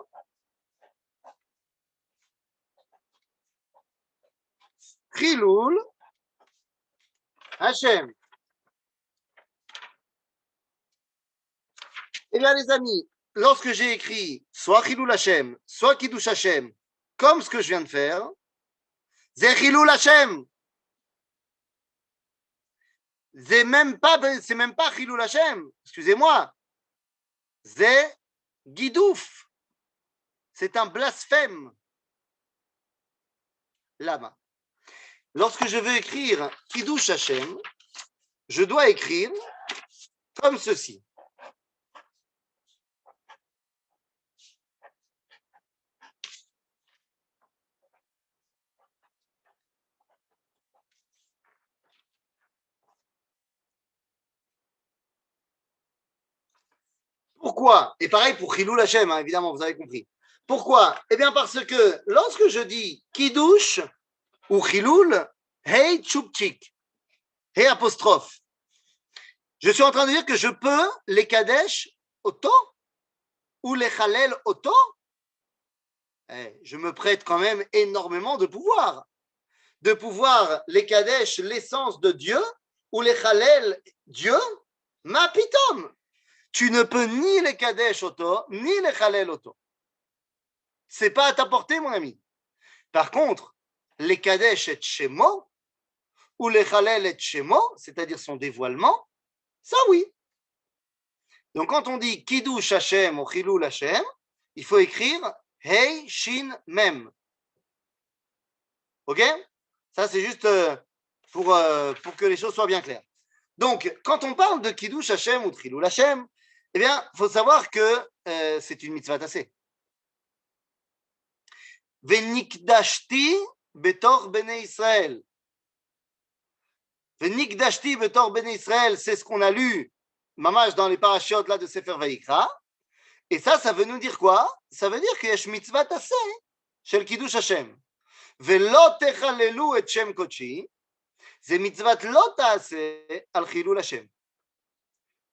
Chilul Hashem. Eh bien, les amis, lorsque j'ai écrit soit Chilul Hashem, soit Kiddush Hashem, comme ce que je viens de faire, c'est Chilul Hashem. C'est même pas Chilul Hashem, excusez-moi. C'est Gidouf. C'est un blasphème. Lama. Lorsque je veux écrire Kiddush Hashem, je dois écrire comme ceci. Pourquoi? Et pareil pour Chilul Hashem, hein, évidemment, vous avez compris. Pourquoi? Eh bien, parce que lorsque je dis Kiddush ou Chilul, Hey Tchoupchik, Hey apostrophe, je suis en train de dire que je peux les Kadesh auto ou les Chalel auto. Je me prête quand même énormément de pouvoir les Kadesh, l'essence de Dieu, ou les Chalel, Dieu, ma pitom. Tu ne peux ni les Kadesh auto, ni les Chalel auto. C'est pas à ta portée, mon ami. Par contre, les Kadesh et Shemo, ou les Chalel et Shemo, c'est-à-dire son dévoilement, ça oui. Donc quand on dit Kiddush Hashem ou Chilul Hashem, il faut écrire Hey Shin Mem. Ok? Ça c'est juste pour que les choses soient bien claires. Donc quand on parle de Kiddush Hashem ou de Chilul Hashem, eh bien, il faut savoir que c'est une mitzvah tassée. Venikdashti betor bnei Israël. Venikdashti betor bnei Israël, c'est ce qu'on a lu, mamash dans les parachiotes là de Sefer Vayikra. Et ça veut nous dire quoi? Ça veut dire qu'il y a mitzvah tassée shel Kiddush Hashem. Velo techalelu et Shem Kodeshi. C'est mitzvah lo tassée al Chilul Hashem.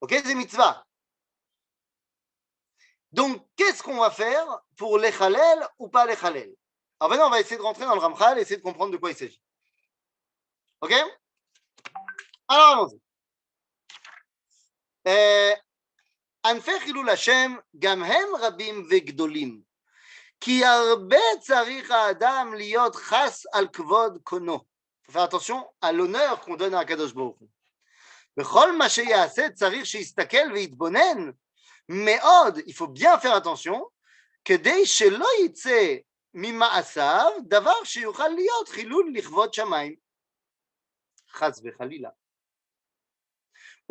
Ok, c'est mitzvah. Donc, qu'est-ce qu'on va faire pour les Chalel ou pas les Chalel? Alors maintenant, on va essayer de rentrer dans le Ramchal et essayer de comprendre de quoi il s'agit. Ok? Alors, allons-y. ענפי חילול השם גם הם רבים וגדולים, כי הרבה צריך האדם להיות חס על כבוד קונו. faut faire attention à l'honneur qu'on donne à הקדוש ברוך הוא. בכל מה שיעשה צריך שיסתכל ויתבונן מאוד, il faut bien faire attention, כדי שלא יצא ממעשיו דבר שיוכל להיות חילול לכבוד שמיים. חס וחלילה.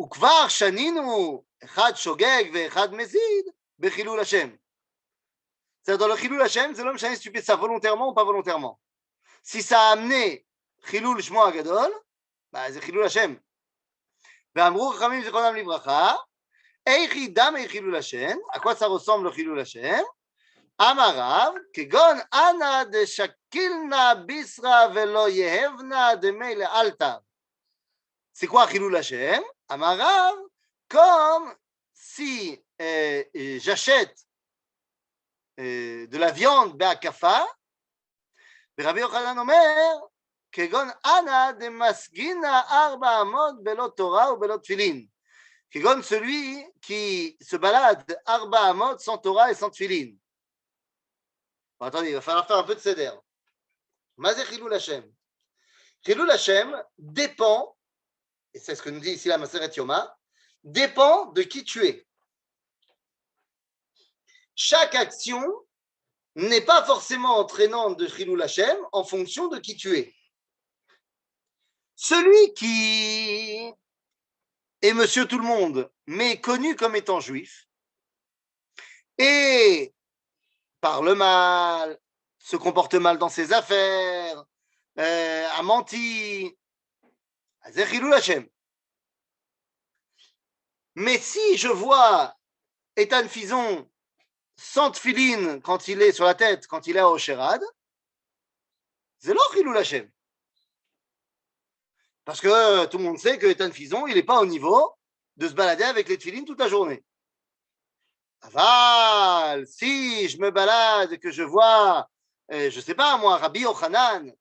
וכבר שנינו אחד שוגג ואחד מזיד בחילול השם. C'est-à-dire dans le חילול השם, זה לא משנה si tu fais ça volontairement ou pas volontairement. Si ça a amené חילול שמו הגדול, זה חילול השם. ואמרו חכמים זיכרונם לברכה, איך ידע חילול השם, à quoi ça ressemble le חילול השם? אמר רב, כגון אנא דשקילנה ביסרא ולא יהבנה דמי לאלתר. C'est quoi חילול השם? אמר רב, comme si j'achète de la viande בהקפה, ורבי יוחנן אומר, כגון אנא דמסגינה 400 בלא תורה ובלא תפילין. כגון celui qui se balade 400 sans Torah et sans tefilin. Bon, attendez, il va falloir faire un peu de seder. מה זה חילול השם? חילול השם dépend, et c'est ce que nous dit ici la Maseret Yoma, dépend de qui tu es. Chaque action n'est pas forcément entraînante de Chilul Hashem en fonction de qui tu es. Celui qui est monsieur tout le monde, mais connu comme étant juif, et parle mal, se comporte mal dans ses affaires, a menti, c'est Chilul Hashem. Mais si je vois Ethan Fison sans tefilin quand il est sur la tête, quand il est à Osherad, c'est là Chilul Hashem. Parce que tout le monde sait que Ethan Fison, il n'est pas au niveau de se balader avec les tefilin toute la journée. Aval, si je me balade et que je vois, je ne sais pas moi, Rabbi Yochanan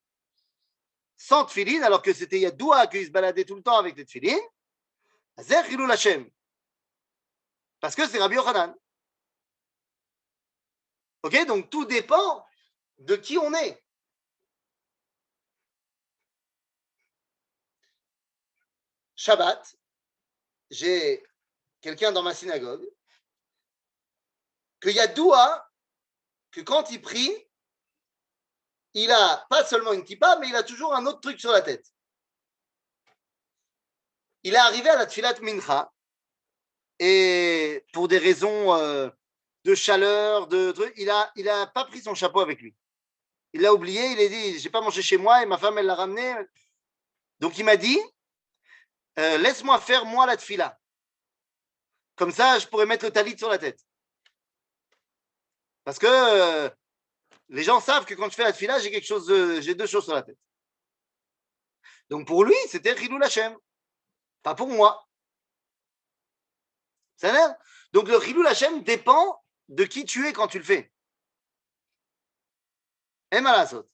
sans tefilin, alors que c'était Yadoua qu'il se baladait tout le temps avec les tefilin, c'est Chilul Hashem. Parce que c'est Rabbi Yochanan. Ok, donc tout dépend de qui on est. Shabbat, j'ai quelqu'un dans ma synagogue que Yadoua, que quand il prie, il a pas seulement une kippa, mais il a toujours un autre truc sur la tête. Il est arrivé à la Tfilat Mincha, et pour des raisons de chaleur, il a pas pris son chapeau avec lui. Il l'a oublié, il a dit, j'ai pas mangé chez moi et ma femme, elle l'a ramené. Donc il m'a dit, laisse-moi faire moi la tfila. Comme ça, je pourrais mettre le talit sur la tête. Parce que les gens savent que quand je fais la tefila, j'ai deux choses sur la tête. Donc pour lui, c'était Chilul Hashem. Pas pour moi. Ça l'air. Donc le Chilul Hashem dépend de qui tu es quand tu le fais. Et malasot.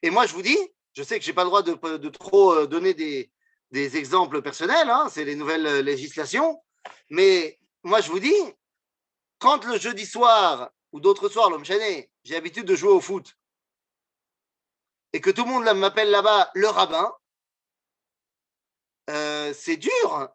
Et moi, je vous dis, je sais que je n'ai pas le droit de trop donner des exemples personnels, hein, c'est les nouvelles législations, mais moi, je vous dis, quand le jeudi soir ou d'autres soirs, l'homme chané, j'ai l'habitude de jouer au foot et que tout le monde m'appelle là-bas le rabbin, c'est dur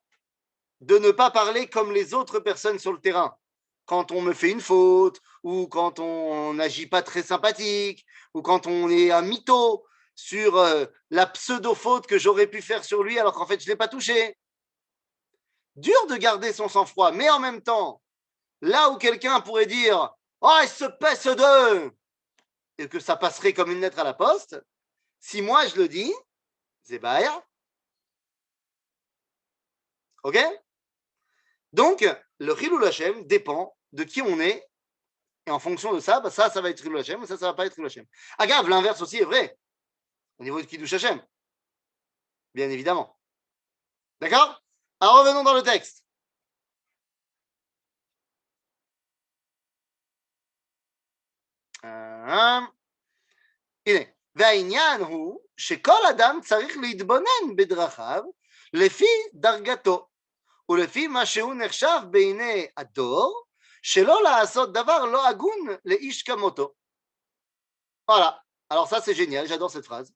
de ne pas parler comme les autres personnes sur le terrain. Quand on me fait une faute, ou quand on n'agit pas très sympathique, ou quand on est un mytho sur la pseudo-faute que j'aurais pu faire sur lui alors qu'en fait je ne l'ai pas touché. Dur de garder son sang-froid, mais en même temps, là où quelqu'un pourrait dire « Oh, il se pèse de !» et que ça passerait comme une lettre à la poste, si moi je le dis, c'est baïr. Ok? Donc, le Chilul Hashem dépend de qui on est, et en fonction de ça, ça va être Chilul Hashem, ça va pas être Chilul Hashem. Agave, l'inverse aussi est vrai, au niveau de Kiddush Hashem, bien évidemment. D'accord? Alors revenons dans le texte. הנה, והעניין הוא שכל אדם צריך להתבונן בדרכיו לפי דרגתו ולפי מה שהוא נחשב בעיני הדור, שלא לעשות דבר לא הגון לאיש כמותו. Voilà, alors ça c'est génial, j'adore cette phrase.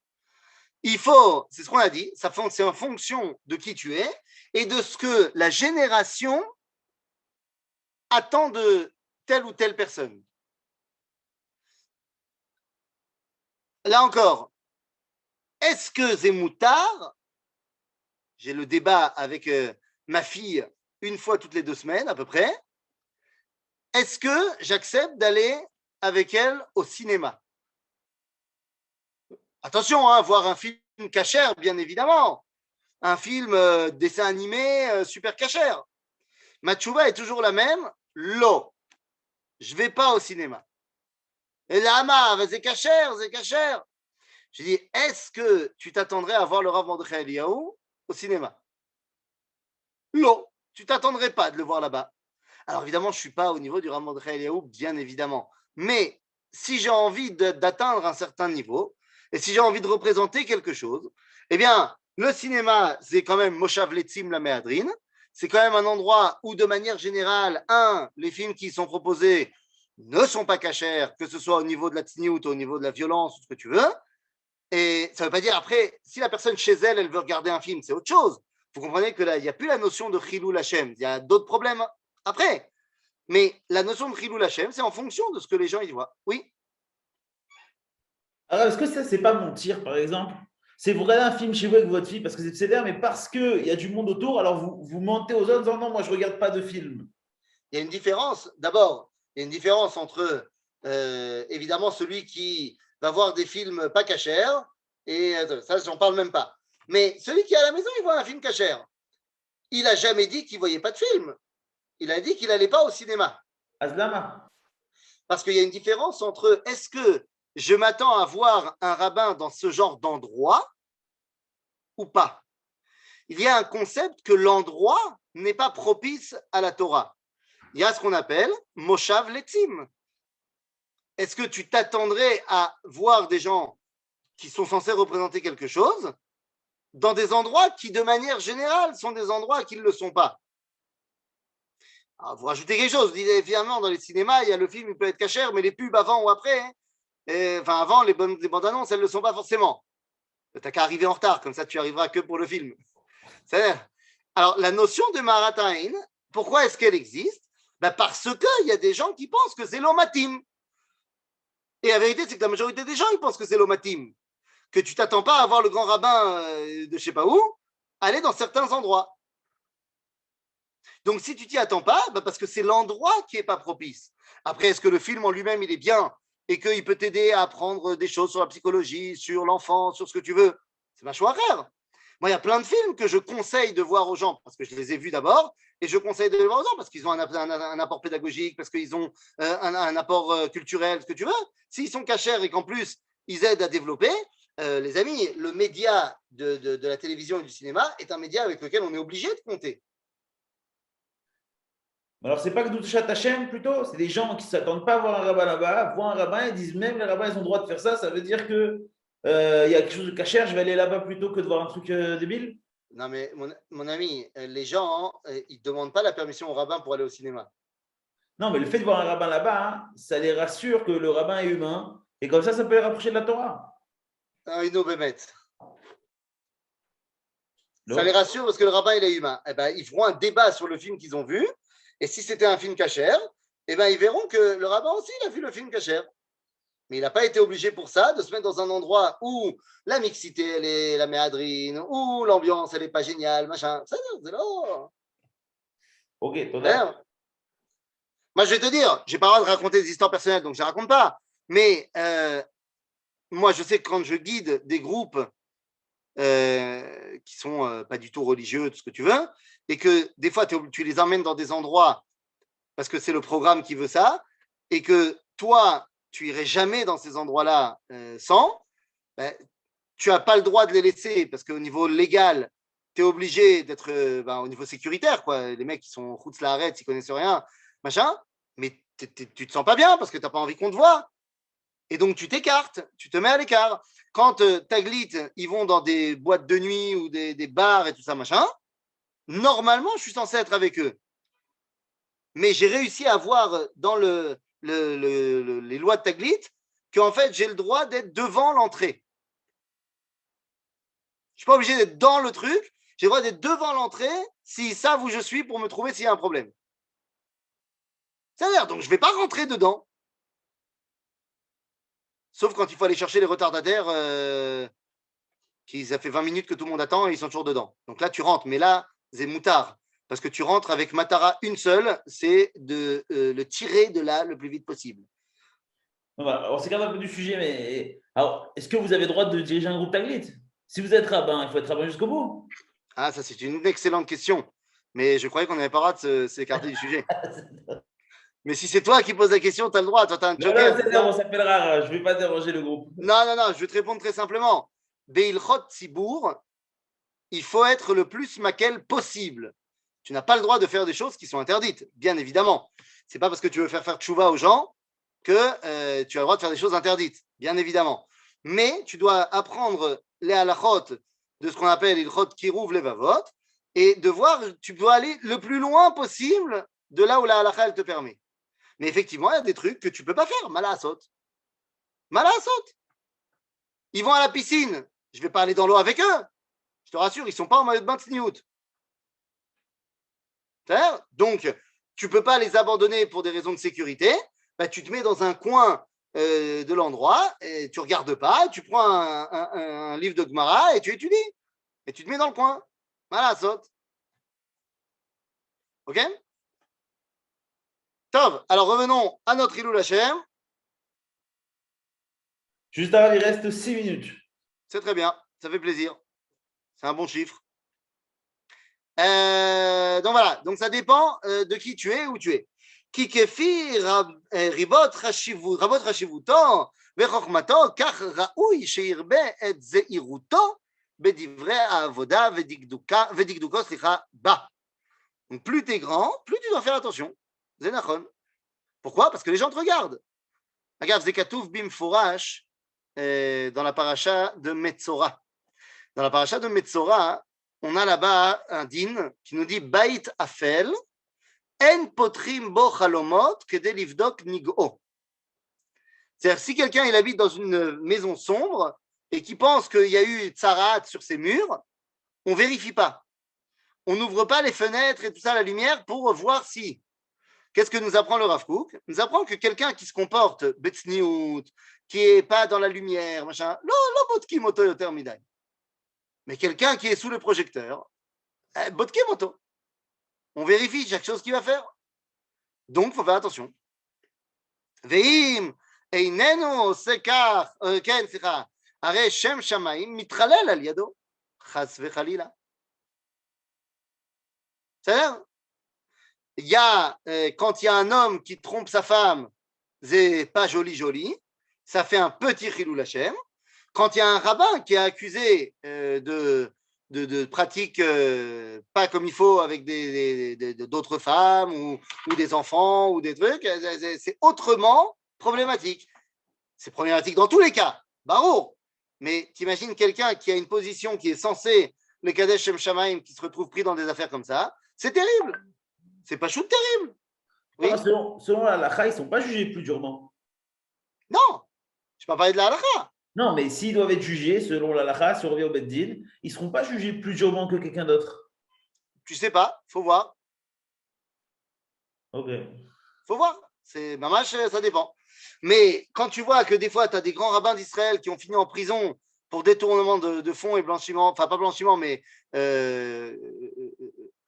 Il faut, c'est ce qu'on a dit, c'est en fonction de qui tu es et de ce que la génération attend de telle ou telle personne. Là encore, est-ce que c'est moutard? J'ai le débat avec ma fille une fois toutes les 2 semaines à peu près. Est-ce que j'accepte d'aller avec elle au cinéma? Attention, hein, voir un film cachère, bien évidemment. Un film dessin animé super cachère. Ma tchouva est toujours la même. Lo. Je ne vais pas au cinéma. Et là, c'est cachère, c'est cachère. J'ai dit, est-ce que tu t'attendrais à voir le Rav Mordechai Eliyahu au cinéma? Non, tu t'attendrais pas de le voir là-bas. Alors évidemment, je ne suis pas au niveau du Rav Mordechai Eliyahu, bien évidemment. Mais si j'ai envie d'atteindre un certain niveau, et si j'ai envie de représenter quelque chose, eh bien, le cinéma, c'est quand même Moshav Letzim la Méadrine. C'est quand même un endroit où, de manière générale, les films qui sont proposés ne sont pas cachers, que ce soit au niveau de la tsniout ou au niveau de la violence, ce que tu veux. Et ça ne veut pas dire, après, si la personne chez elle, elle veut regarder un film, c'est autre chose. Vous comprenez que là, il n'y a plus la notion de Chilul Hashem. Il y a d'autres problèmes après. Mais la notion de Chilul Hashem, c'est en fonction de ce que les gens y voient. Oui. Alors, est-ce que ça, c'est pas mentir, par exemple? C'est vous regardez un film chez vous avec votre fille parce que c'est sévère, mais parce qu'il y a du monde autour, alors vous mentez aux autres en disant non, moi je ne regarde pas de film. Il y a une différence. D'abord, il y a une différence entre, évidemment, celui qui va voir des films pas cachers, et ça, j'en parle même pas. Mais celui qui est à la maison, il voit un film cachère. Il n'a jamais dit qu'il ne voyait pas de film. Il a dit qu'il n'allait pas au cinéma. Azlama. Parce qu'il y a une différence entre est-ce que je m'attends à voir un rabbin dans ce genre d'endroit ou pas. Il y a un concept que l'endroit n'est pas propice à la Torah. Il y a ce qu'on appelle Moshav Letzim. Est-ce que tu t'attendrais à voir des gens qui sont censés représenter quelque chose dans des endroits qui, de manière générale, sont des endroits qui ne le sont pas? Alors, vous rajoutez quelque chose, vous dites évidemment dans les cinémas, il y a le film, il peut être cachère, mais les pubs avant ou après, enfin avant, les bandes annonces, elles ne le sont pas forcément. Tu n'as qu'à arriver en retard, comme ça tu arriveras que pour le film. Alors, la notion de Maratain, pourquoi est-ce qu'elle existe? Parce qu'il y a des gens qui pensent que c'est l'omatim. Et la vérité, c'est que la majorité des gens, ils pensent que c'est l'omatim. Que tu ne t'attends pas à voir le grand rabbin de je ne sais pas où, aller dans certains endroits. Donc, si tu t'y attends pas, parce que c'est l'endroit qui n'est pas propice. Après, est-ce que le film en lui-même, il est bien et qu'il peut t'aider à apprendre des choses sur la psychologie, sur l'enfant, sur ce que tu veux? C'est ma choix rare. Moi, il y a plein de films que je conseille de voir aux gens parce que je les ai vus d'abord et je conseille de les voir aux gens parce qu'ils ont un apport pédagogique, parce qu'ils ont un apport culturel, ce que tu veux. S'ils sont cachers et qu'en plus, ils aident à développer, les amis, le média de la télévision et du cinéma est un média avec lequel on est obligé de compter. Alors, c'est pas que Douchat Hachem plutôt, c'est des gens qui ne s'attendent pas à voir un rabbin là-bas, voient un rabbin et disent même les rabbins, ils ont le droit de faire ça, ça veut dire que y a quelque chose de cachère, je vais aller là-bas plutôt que de voir un truc débile. Non, mais mon ami, les gens, ils ne demandent pas la permission au rabbin pour aller au cinéma. Non, mais le fait de voir un rabbin là-bas, hein, ça les rassure que le rabbin est humain et comme ça peut les rapprocher de la Torah. Ils nous bémettent. Ça les rassure parce que le rabbin, il est humain. Eh ben, ils feront un débat sur le film qu'ils ont vu. Et si c'était un film cachère, eh ben, ils verront que le rabbin aussi, il a vu le film cachère. Mais il n'a pas été obligé pour ça de se mettre dans un endroit où la mixité, elle est la méadrine, où l'ambiance, elle n'est pas géniale, machin. Ça, c'est là. Ok, total. Moi, je vais te dire, j'ai pas le droit de raconter des histoires personnelles, donc je ne raconte pas. Mais moi, je sais que quand je guide des groupes qui sont pas du tout religieux, tout ce que tu veux, et que des fois, tu les emmènes dans des endroits parce que c'est le programme qui veut ça, et que toi, tu irais jamais dans ces endroits-là sans, ben, tu n'as pas le droit de les laisser parce qu'au niveau légal, tu es obligé d'être au niveau sécuritaire, quoi. Les mecs qui sont routes la arrête, ils connaissent rien, machin, mais tu te sens pas bien parce que tu n'as pas envie qu'on te voit. Et donc, tu t'écartes, tu te mets à l'écart. Quand Taglit, ils vont dans des boîtes de nuit ou des bars et tout ça, machin, normalement, je suis censé être avec eux. Mais j'ai réussi à voir dans les lois de Taglit qu'en fait, j'ai le droit d'être devant l'entrée. Je ne suis pas obligé d'être dans le truc, j'ai le droit d'être devant l'entrée s'ils savent où je suis pour me trouver s'il y a un problème. C'est-à-dire, donc je ne vais pas rentrer dedans. Sauf quand il faut aller chercher les retardataires qui ça fait 20 minutes que tout le monde attend et ils sont toujours dedans. Donc là, tu rentres. Mais là, c'est moutard. Parce que tu rentres avec Matara une seule, c'est de le tirer de là le plus vite possible. On s'écarte un peu du sujet, mais alors, est-ce que vous avez le droit de diriger un groupe Taglit? Si vous êtes rabbin, il faut être rabbin jusqu'au bout. Ah, ça, c'est une excellente question. Mais je croyais qu'on n'avait pas le droit de s'écarter du sujet. Mais si c'est toi qui poses la question, tu as le droit. Toi, tu as un joker. Non, on s'appellera. Je ne vais pas déranger le groupe. Non, je vais te répondre très simplement. Beilchot Tzibour, il faut être le plus maquel possible. Tu n'as pas le droit de faire des choses qui sont interdites, bien évidemment. Ce n'est pas parce que tu veux faire tchouva aux gens que tu as le droit de faire des choses interdites, bien évidemment. Mais tu dois apprendre les halachot de ce qu'on appelle ilchot kirouv levavot et de voir, tu dois aller le plus loin possible de là où la halacha elle te permet. Mais effectivement, il y a des trucs que tu ne peux pas faire. Malasot. Ils vont à la piscine. Je ne vais pas aller dans l'eau avec eux. Je te rassure, ils ne sont pas en maillot de bain de sniout. Donc, tu ne peux pas les abandonner pour des raisons de sécurité. Bah, tu te mets dans un coin de l'endroit et tu ne regardes pas. Tu prends un livre de Gemara et tu étudies. Et tu te mets dans le coin. Voilà, saute. OK? Top. Alors, revenons à notre Ilou Lachem. Juste avant, il reste 6 minutes. C'est très bien. Ça fait plaisir. C'est un bon chiffre. Donc voilà, donc ça dépend de qui tu es, où tu es. כי כפי רבות חשיבותו וחוכמתו, כך ראוי שירבה את זהירותו בדברי העבודה ודקדוקו, בה. Donc plus tu es grand, plus tu dois faire attention. זה נכון. Pourquoi? Parce que les gens te regardent. אגב, זה כתוב במפורש dans la paracha de Metzora. Dans la paracha de Metzora, on a là-bas un din qui nous dit Bait afel, en potrim bo chalomot, kede livdok nig'o. C'est-à-dire, si quelqu'un il habite dans une maison sombre et qui pense qu'il y a eu tsarat sur ses murs, on ne vérifie pas. On n'ouvre pas les fenêtres et tout ça, la lumière, pour voir si. Qu'est-ce que nous apprend le Rav Kook? Il nous apprend que quelqu'un qui se comporte betsniout, qui n'est pas dans la lumière, machin, lo botki moto yoter midai. Mais quelqu'un qui est sous le projecteur, botke moto. On vérifie chaque chose qu'il va faire. Donc, il faut faire attention. Veim, einenu sekach, ken, slicha, הרי שם שמיים מתחלל על ידו. Chas vechalila. C'est-à-dire, il y a, quand il y a un homme qui trompe sa femme, c'est pas joli, ça fait un petit chilul Hashem. Quand il y a un rabbin qui est accusé de pratiques pas comme il faut avec d'autres femmes ou des enfants ou des trucs, c'est autrement problématique. C'est problématique dans tous les cas, barreau. Mais t'imagines quelqu'un qui a une position qui est censée, le Kadesh Shem Shamaim, qui se retrouve pris dans des affaires comme ça, c'est terrible. C'est pas chou terrible. Oui. Selon la halakha, ils ne sont pas jugés plus durement. Non, je ne peux pas parler de la halakha. Non, mais s'ils doivent être jugés, selon la halakha, si on revient au Beddin, ils ne seront pas jugés plus durement que quelqu'un d'autre. Tu sais pas, faut voir. Ok. Faut voir. C'est mamash, ça dépend. Mais quand tu vois que des fois, tu as des grands rabbins d'Israël qui ont fini en prison pour détournement de fonds et blanchiment, enfin pas blanchiment, mais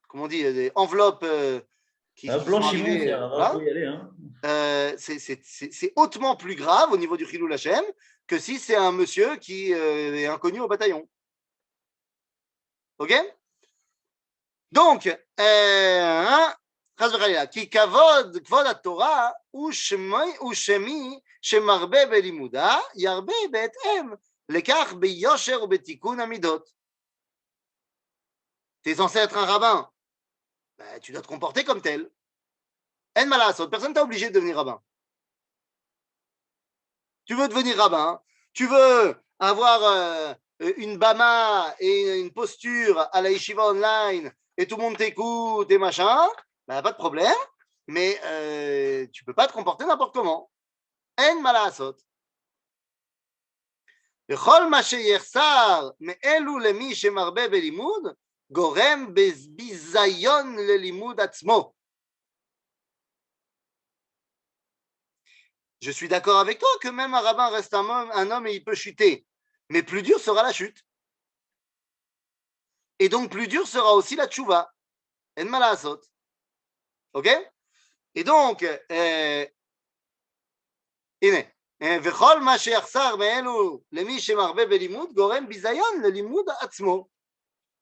comment on dit, des enveloppes qui Un blanchiment, arrivées, voilà. Faut y aller, hein. C'est hautement plus grave au niveau du Chilul Hashem que si c'est un monsieur qui est inconnu au bataillon. Ok? Donc, כי כבוד התורה הוא שמי שמרבה בלימודה ירבה בהתאם לכך ביושר ובתיקון המידות. Tu es censé être un rabbin, ben, tu dois te comporter comme tel. En malasot, personne t'a obligé de devenir rabbin. Tu veux devenir rabbin, tu veux avoir une bama et une posture à la yeshiva online et tout le monde t'écoute et machin, ben, pas de problème, mais tu ne peux pas te comporter n'importe comment. En malasot. וכל מה שיחסר מאלו למי שמרבה בלימוד, גורם בביזיון ללימוד עצמו. Je suis d'accord avec toi que même un rabbin reste un homme et il peut chuter, mais plus dur sera la chute. Et donc plus dur sera aussi la tchouva. En malasot. Ok? Et donc, הנה, וכל מה שיחסר מאלו למי שמרבה בלימוד גורם ביזיון ללימוד עצמו.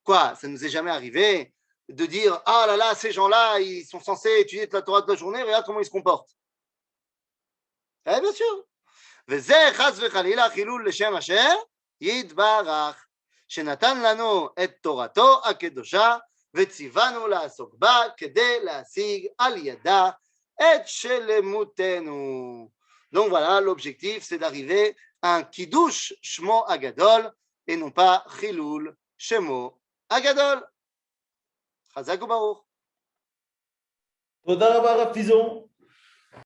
Quoi? Ça ne nous est jamais arrivé de dire ah là là, ces gens-là, ils sont censés étudier la Torah de la journée, regarde comment ils se comportent. Eh bien sûr. וזה חס וחלילה חילול לשם השם יתברך, שנתן לנו את תורתו הקדושה וציוונו לעסוק בה כדי להשיג על ידה את שלמותנו. Donc voilà, l'objectif c'est d'arriver à un kiddush shmo agadol et non pas chilul shemo agadol. Chazak u'baruch. Toda rabba, Rav Pizon.